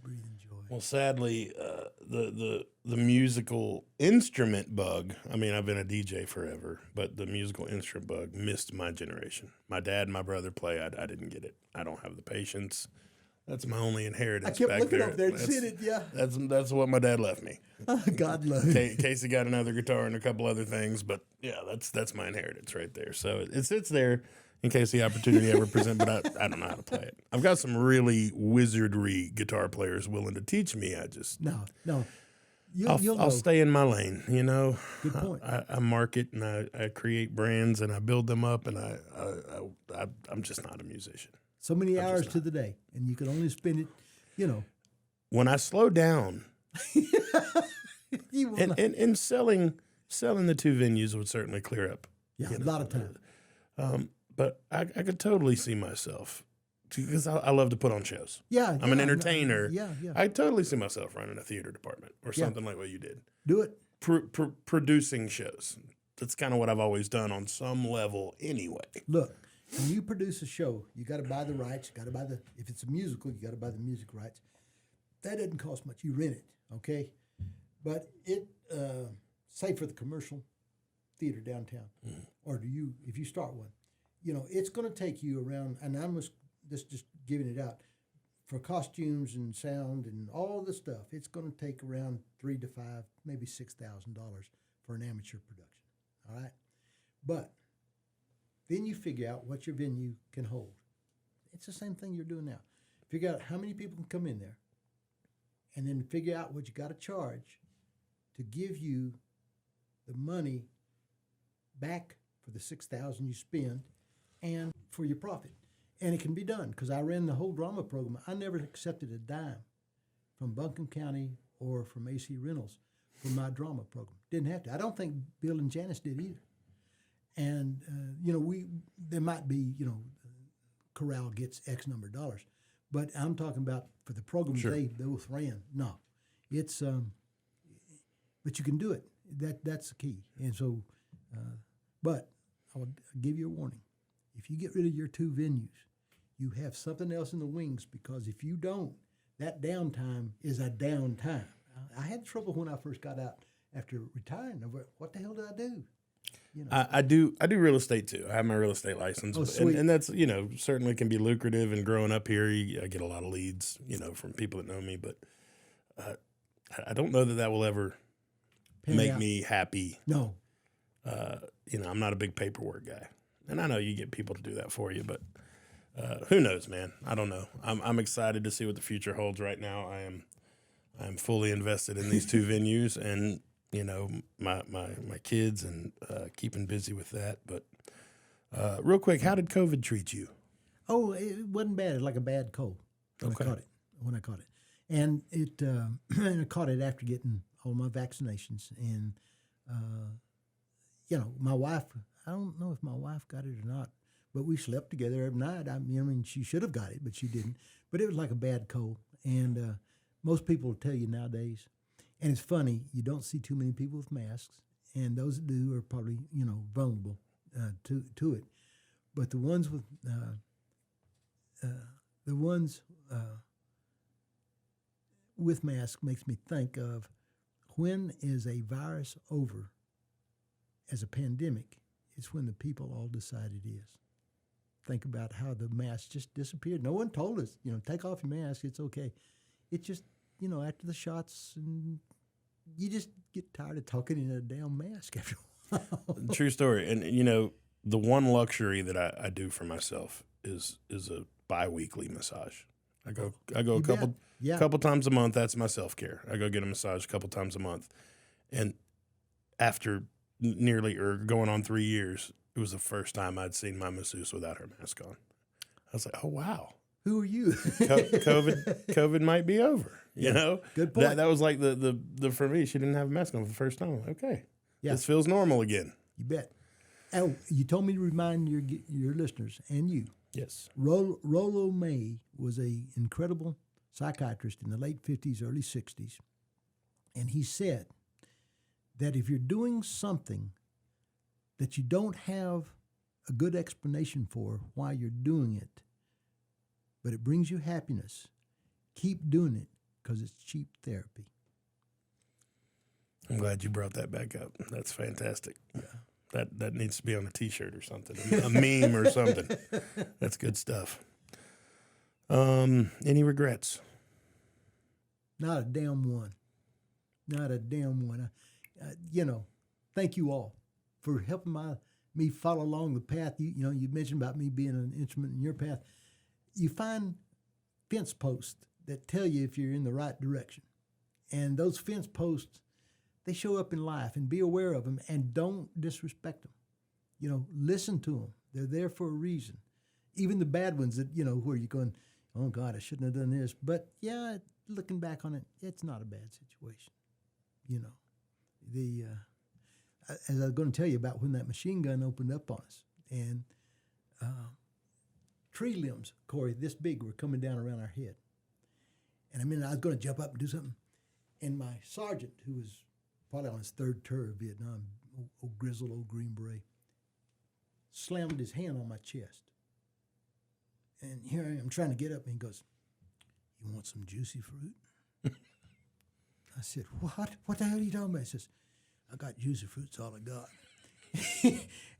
breathing joy. Well, sadly, the musical instrument bug, I mean, I've been a DJ forever, but the musical instrument bug missed my generation. My dad and my brother play. I didn't get it. I don't have the patience. That's my only inheritance. I kept back looking there. up there and seeing it, yeah. That's what my dad left me. God love him. Casey got another guitar and a couple other things, but yeah, that's my inheritance right there. So it sits there in case the opportunity ever presents, but I don't know how to play it. I've got some really wizardry guitar players willing to teach me. I just No. I'll know. stay in my lane. Good point. I market and I create brands and I build them up, and I'm just not a musician. So many hours to the day, and you can only spend it, When I slow down, you will not. and selling the 2 venues would certainly clear up. Yeah, a lot of time. But I could totally see myself, because I love to put on shows. Yeah, I'm an entertainer. Yeah. I totally see myself running a theater department or something like what you did. Do it. Producing shows. That's kind of what I've always done on some level anyway. Look, when you produce a show, you got to buy the rights. You got to buy if it's a musical, you got to buy the music rights. That doesn't cost much. You rent it, okay? But it, say for the commercial theater downtown, or if you start one, it's going to take you around, and I'm just giving it out, for costumes and sound and all the stuff, it's going to take around $3,000 to $5,000, maybe $6,000 for an amateur production, all right? But then you figure out what your venue can hold. It's the same thing you're doing now. Figure out how many people can come in there, and then figure out what you got to charge to give you the money back for the $6,000 you spend and for your profit. And it can be done, because I ran the whole drama program. I never accepted a dime from Buncombe County or from AC Reynolds for my drama program. Didn't have to. I don't think Bill and Janice did either. And, there might be, Corral gets X number of dollars. But I'm talking about for the programs they both ran. No, it's, but you can do it. That's the key. And so, but I will give you a warning. If you get rid of your 2 venues, you have something else in the wings, because if you don't, that downtime is a downtime. I had trouble when I first got out after retiring. What the hell did I do? I do real estate too. I have my real estate license, and that's certainly can be lucrative. And growing up here, I get a lot of leads, from people that know me. But I don't know that will ever make me happy. No, I'm not a big paperwork guy, and I know you get people to do that for you, but who knows, man? I don't know. I'm excited to see what the future holds. Right now, I'm fully invested in these 2 venues, and my kids, and keeping busy with that. But real quick, how did COVID treat you? Oh, it wasn't bad. It was like a bad cold when I caught it. And it and I caught it after getting all my vaccinations. And, my wife, I don't know if my wife got it or not, but we slept together every night. I mean, she should have got it, but she didn't. But it was like a bad cold. And most people will tell you nowadays, and it's funny, you don't see too many people with masks, and those that do are probably, vulnerable to it. But the ones with with masks makes me think of, when is a virus over as a pandemic? It's when the people all decide it is. Think about how the mask just disappeared. No one told us, take off your mask, it's okay. It just, after the shots, and you just get tired of talking in a damn mask after a while. True story. And, the one luxury that I do for myself is a bi-weekly massage. I go a couple times a month. That's my self-care. I go get a massage a couple times a month. And after going on 3 years, it was the first time I'd seen my masseuse without her mask on. I was like, oh, wow. Who are you? COVID might be over, Good point. That was like the for me, she didn't have a mask on for the first time. Like, okay. Yeah. This feels normal again. You bet. Oh, you told me to remind your listeners and you. Yes. Rollo May was an incredible psychiatrist in the late 50s, early 60s. And he said that if you're doing something that you don't have a good explanation for why you're doing it, but it brings you happiness, keep doing it because it's cheap therapy. I'm glad you brought that back up. That's fantastic. Yeah. That needs to be on a T-shirt or something, a meme or something. That's good stuff. Any regrets? Not a damn one. Not a damn one. Thank you all for helping me follow along the path. You mentioned about me being an instrument in your path. You find fence posts that tell you if you're in the right direction. And those fence posts, they show up in life, and be aware of them and don't disrespect them. Listen to them. They're there for a reason. Even the bad ones that, where you're going, oh God, I shouldn't have done this. But yeah, looking back on it, it's not a bad situation. As I was going to tell you about when that machine gun opened up on us, and tree limbs, Corey, this big, were coming down around our head. And I was going to jump up and do something. And my sergeant, who was probably on his third tour of Vietnam, old grizzled, old Green Beret, slammed his hand on my chest. And here I am trying to get up, and he goes, "You want some juicy fruit?" I said, "What? What the hell are you talking about?" He says, "I got juicy fruit, it's all I got."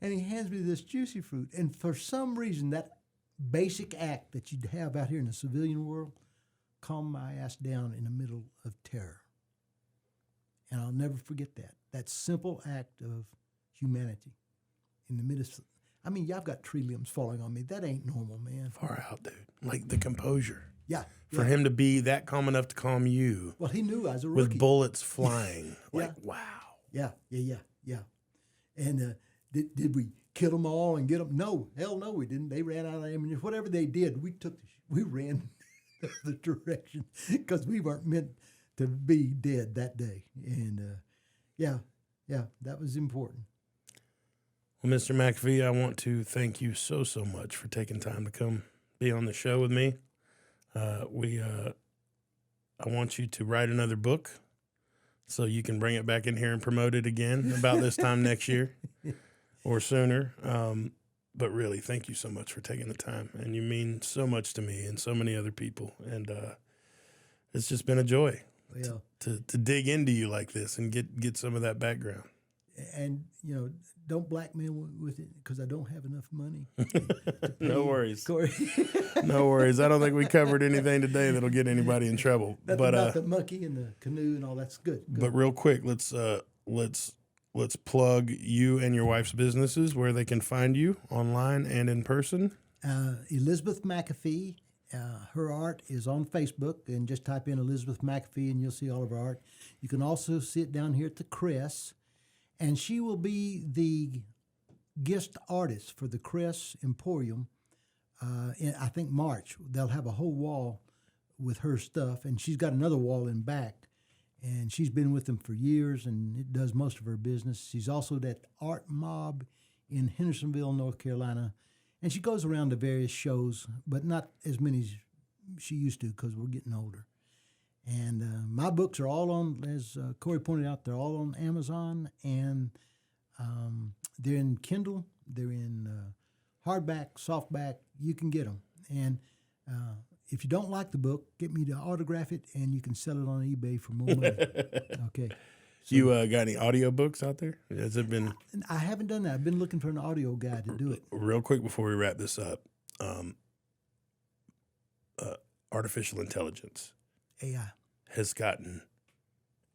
And he hands me this juicy fruit. And for some reason, that basic act that you'd have out here in the civilian world calmed my ass down in the middle of terror. And I'll never forget that. That simple act of humanity in the midst. Y'all got tree limbs falling on me. That ain't normal, man. Far out, dude. Like the composure. Yeah. For him to be that calm enough to calm you. Well, he knew I was a rookie. With bullets flying. Wow. Yeah. And did we kill them all and get them? No, hell no, we didn't. They ran out of ammunition. Whatever they did, we ran the direction because we weren't meant to be dead that day. And that was important. Well, Mr. McAfee, I want to thank you so much for taking time to come be on the show with me. I want you to write another book so you can bring it back in here and promote it again about this time next year or sooner. But really, thank you so much for taking the time. And you mean so much to me and so many other people. And it's just been a joy to dig into you like this and get some of that background. And, don't blackmail with it because I don't have enough money. No worries. Corey. No worries. I don't think we covered anything today that'll get anybody in trouble. But about the monkey and the canoe and all that's good. But real quick, let's plug you and your wife's businesses, where they can find you online and in person. Elizabeth McAfee. Her art is on Facebook, and just type in Elizabeth McAfee and you'll see all of her art. You can also see it down here at the Crest. And she will be the guest artist for the Crest Emporium in, I think, March. They'll have a whole wall with her stuff, and she's got another wall in back. And she's been with them for years, and it does most of her business. She's also that art mob in Hendersonville, North Carolina. And she goes around to various shows, but not as many as she used to because we're getting older. And my books are all on, as Corey pointed out, they're all on Amazon, and they're in Kindle, they're in hardback, softback, you can get them. And if you don't like the book, get me to autograph it, and you can sell it on eBay for more money. Okay. So, you got any audiobooks out there? Has it been? I haven't done that. I've been looking for an audio guy to do it. Real quick before we wrap this up, artificial intelligence. AI. Has gotten,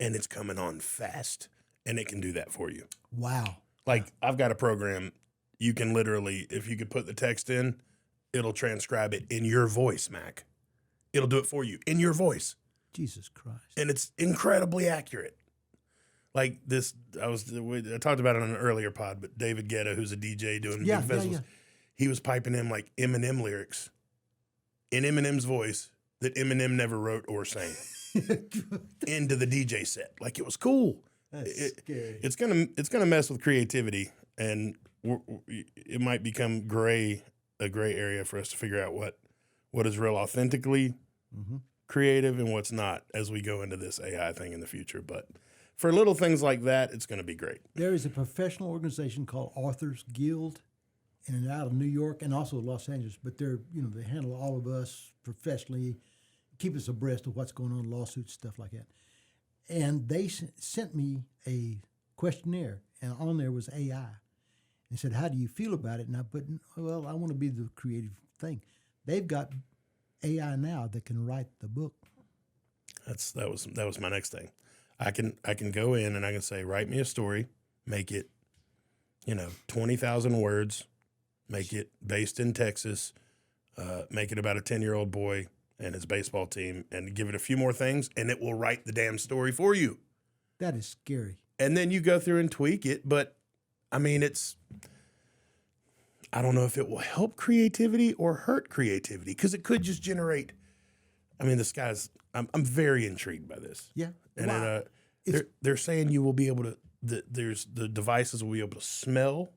and it's coming on fast, and it can do that for you. Wow. Like, I've got a program, you can literally, if you could put the text in, it'll transcribe it in your voice, Mac. It'll do it for you in your voice. Jesus Christ. And it's incredibly accurate. Like this, I talked about it on an earlier pod, but David Guetta, who's a DJ doing big festivals, he was piping in like Eminem lyrics in Eminem's voice that Eminem never wrote or sang into the DJ set. Like, it was cool. That's scary. It's gonna mess with creativity, and it might become a gray area for us to figure out what is real authentically creative and what's not as we go into this AI thing in the future. But for little things like that, it's going to be great. There is a professional organization called Authors Guild, and out of New York and also Los Angeles. But they handle all of us professionally, keep us abreast of what's going on, lawsuits, stuff like that. And they sent me a questionnaire, and on there was AI. And said, "How do you feel about it?" And I put, "Well, I want to be the creative thing." They've got AI now that can write the book. That was my next thing. I can go in and I can say, write me a story, make it, 20,000 words, make it based in Texas, make it about a 10-year-old boy and his baseball team, and give it a few more things, and it will write the damn story for you. That is scary. And then you go through and tweak it, but I mean, I don't know if it will help creativity or hurt creativity, because it could just generate. I mean, I'm very intrigued by this. Yeah. And Wow. they're saying you will be able to, the devices will be able to smell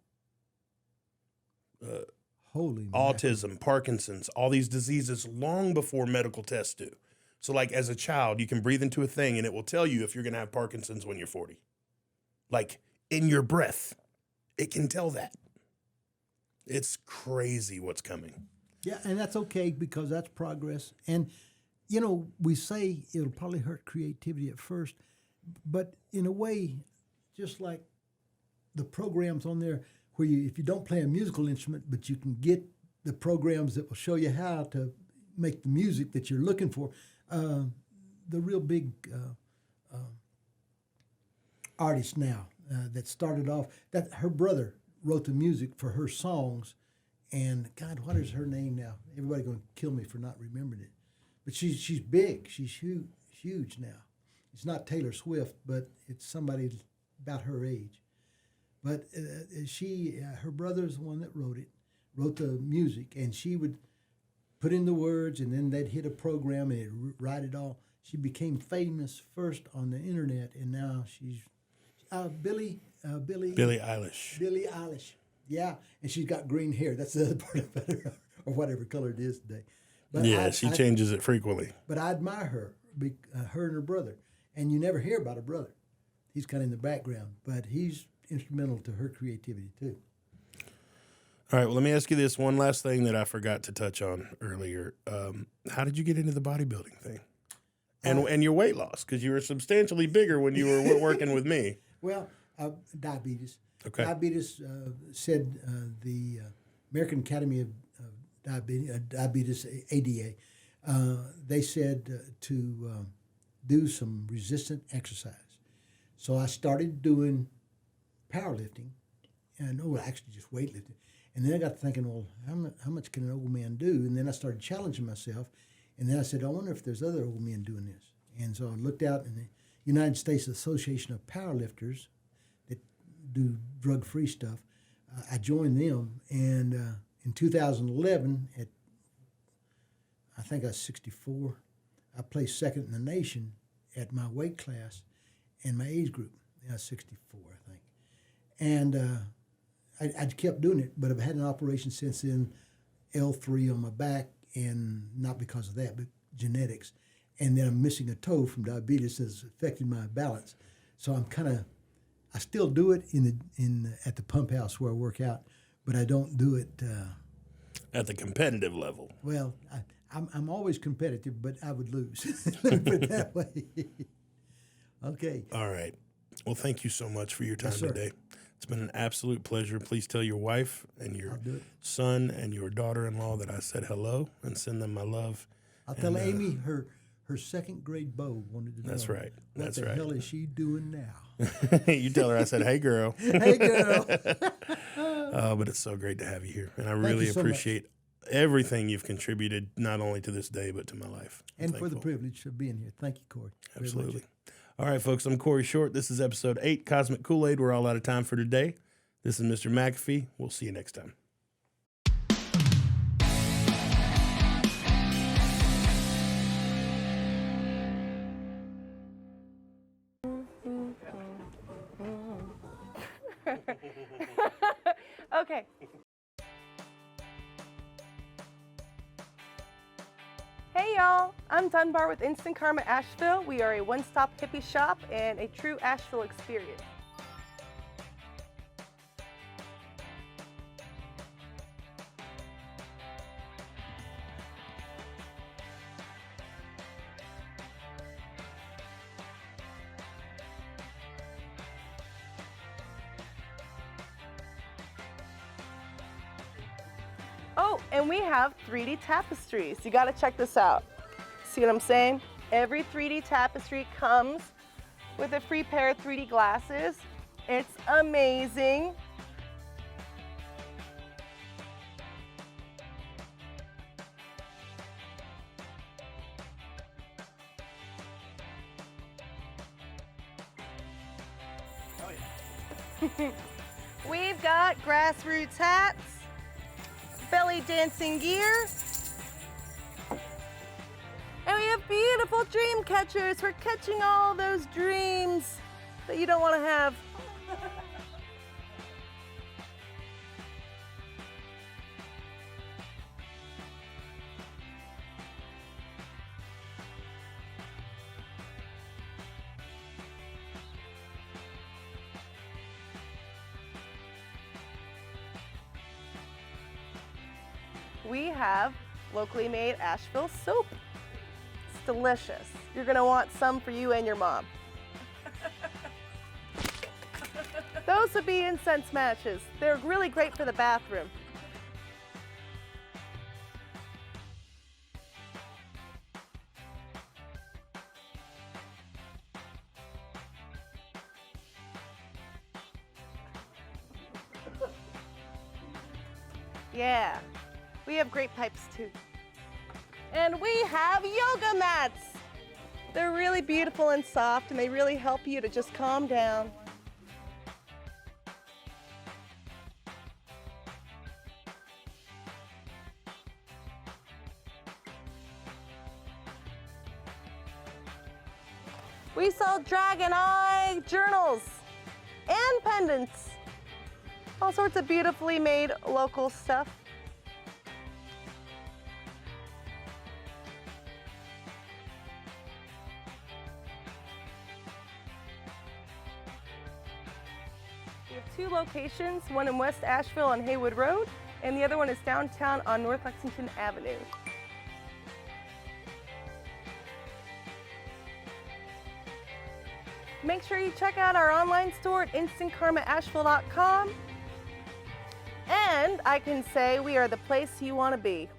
Holy autism, Parkinson's, all these diseases long before medical tests do. So like as a child, you can breathe into a thing and it will tell you if you're going to have Parkinson's when you're 40. Like in your breath, it can tell that. It's crazy what's coming. Yeah, and that's okay because that's progress. And, we say it'll probably hurt creativity at first, but in a way, just like the programs on there where if you don't play a musical instrument, but you can get the programs that will show you how to make the music that you're looking for, the real big artist now that started off, that her brother wrote the music for her songs, and God, what is her name now? Everybody going to kill me for not remembering it. But she's big. She's huge now. It's not Taylor Swift, but it's somebody about her age. But her brother's the one that wrote the music, and she would put in the words, and then they'd hit a program and it'd write it all. She became famous first on the internet, and now she's Billie Eilish. Billie Eilish. Yeah, and she's got green hair. That's the other part of it, or whatever color it is today. But yeah, she changes it frequently. But I admire her, her and her brother. And you never hear about her brother. He's kind of in the background, but he's instrumental to her creativity too. All right, well, let me ask you this one last thing that I forgot to touch on earlier. How did you get into the bodybuilding thing? And your weight loss, because you were substantially bigger when you were working with me. Well, diabetes. Okay. Diabetes said the American Academy of Diabetes, ADA, they said to do some resistant exercise. So I started doing powerlifting, and actually just weightlifting. And then I got thinking, well, how much can an old man do? And then I started challenging myself. And then I said, I wonder if there's other old men doing this. And so I looked out in the United States Association of Powerlifters that do drug-free stuff. I joined them, and in 2011, I think I was 64, I placed second in the nation at my weight class and my age group. I was 64, I think. And I kept doing it, but I've had an operation since then, L3 on my back, and not because of that, but genetics. And then I'm missing a toe from diabetes that's affecting my balance. So I still do it at the pump house where I work out, but I don't do it at the competitive level. Well, I'm always competitive, but I would lose. Let me put it that way. Okay. All right. Well, thank you so much for your time Yes, sir. today. It's been an absolute pleasure. Please tell your wife and your I'll do it. son and your daughter-in-law that I said hello and send them my love. I'll tell Amy her second grade beau wanted to know. That's right. That's what the right. hell is she doing now? You tell her I said, hey, girl. Hey, girl. But it's so great to have you here. And I really you so much. appreciate everything you've contributed, not only to this day, but to my life. I'm And for the thankful. privilege of being here. Thank you, Corey. very much. Absolutely. All right, folks, I'm Corey Short. This is episode 8, Cosmic Koolaid. We're all out of time for today. This is Mr. McAfee. We'll see you next time. Okay. Hey y'all, I'm Dunbar with Instant Karma Asheville. We are a one-stop hippie shop and a true Asheville experience. Oh, and we have 3D tapestries. You gotta check this out. See what I'm saying? Every 3D tapestry comes with a free pair of 3D glasses. It's amazing. Oh yeah. We've got grassroots hats, belly dancing gear, and we have beautiful dream catchers for catching all those dreams that you don't want to have. We have locally made Asheville soap. It's delicious. You're gonna want some for you and your mom. Those would be incense matches. They're really great for the bathroom. Yeah. We have great pipes too. And we have yoga mats. They're really beautiful and soft, and they really help you to just calm down. We sell dragon eye journals and pendants. All sorts of beautifully made local stuff. We have two locations, one in West Asheville on Haywood Road, and the other one is downtown on North Lexington Avenue. Make sure you check out our online store at instantkarmaasheville.com. And I can say we are the place you want to be.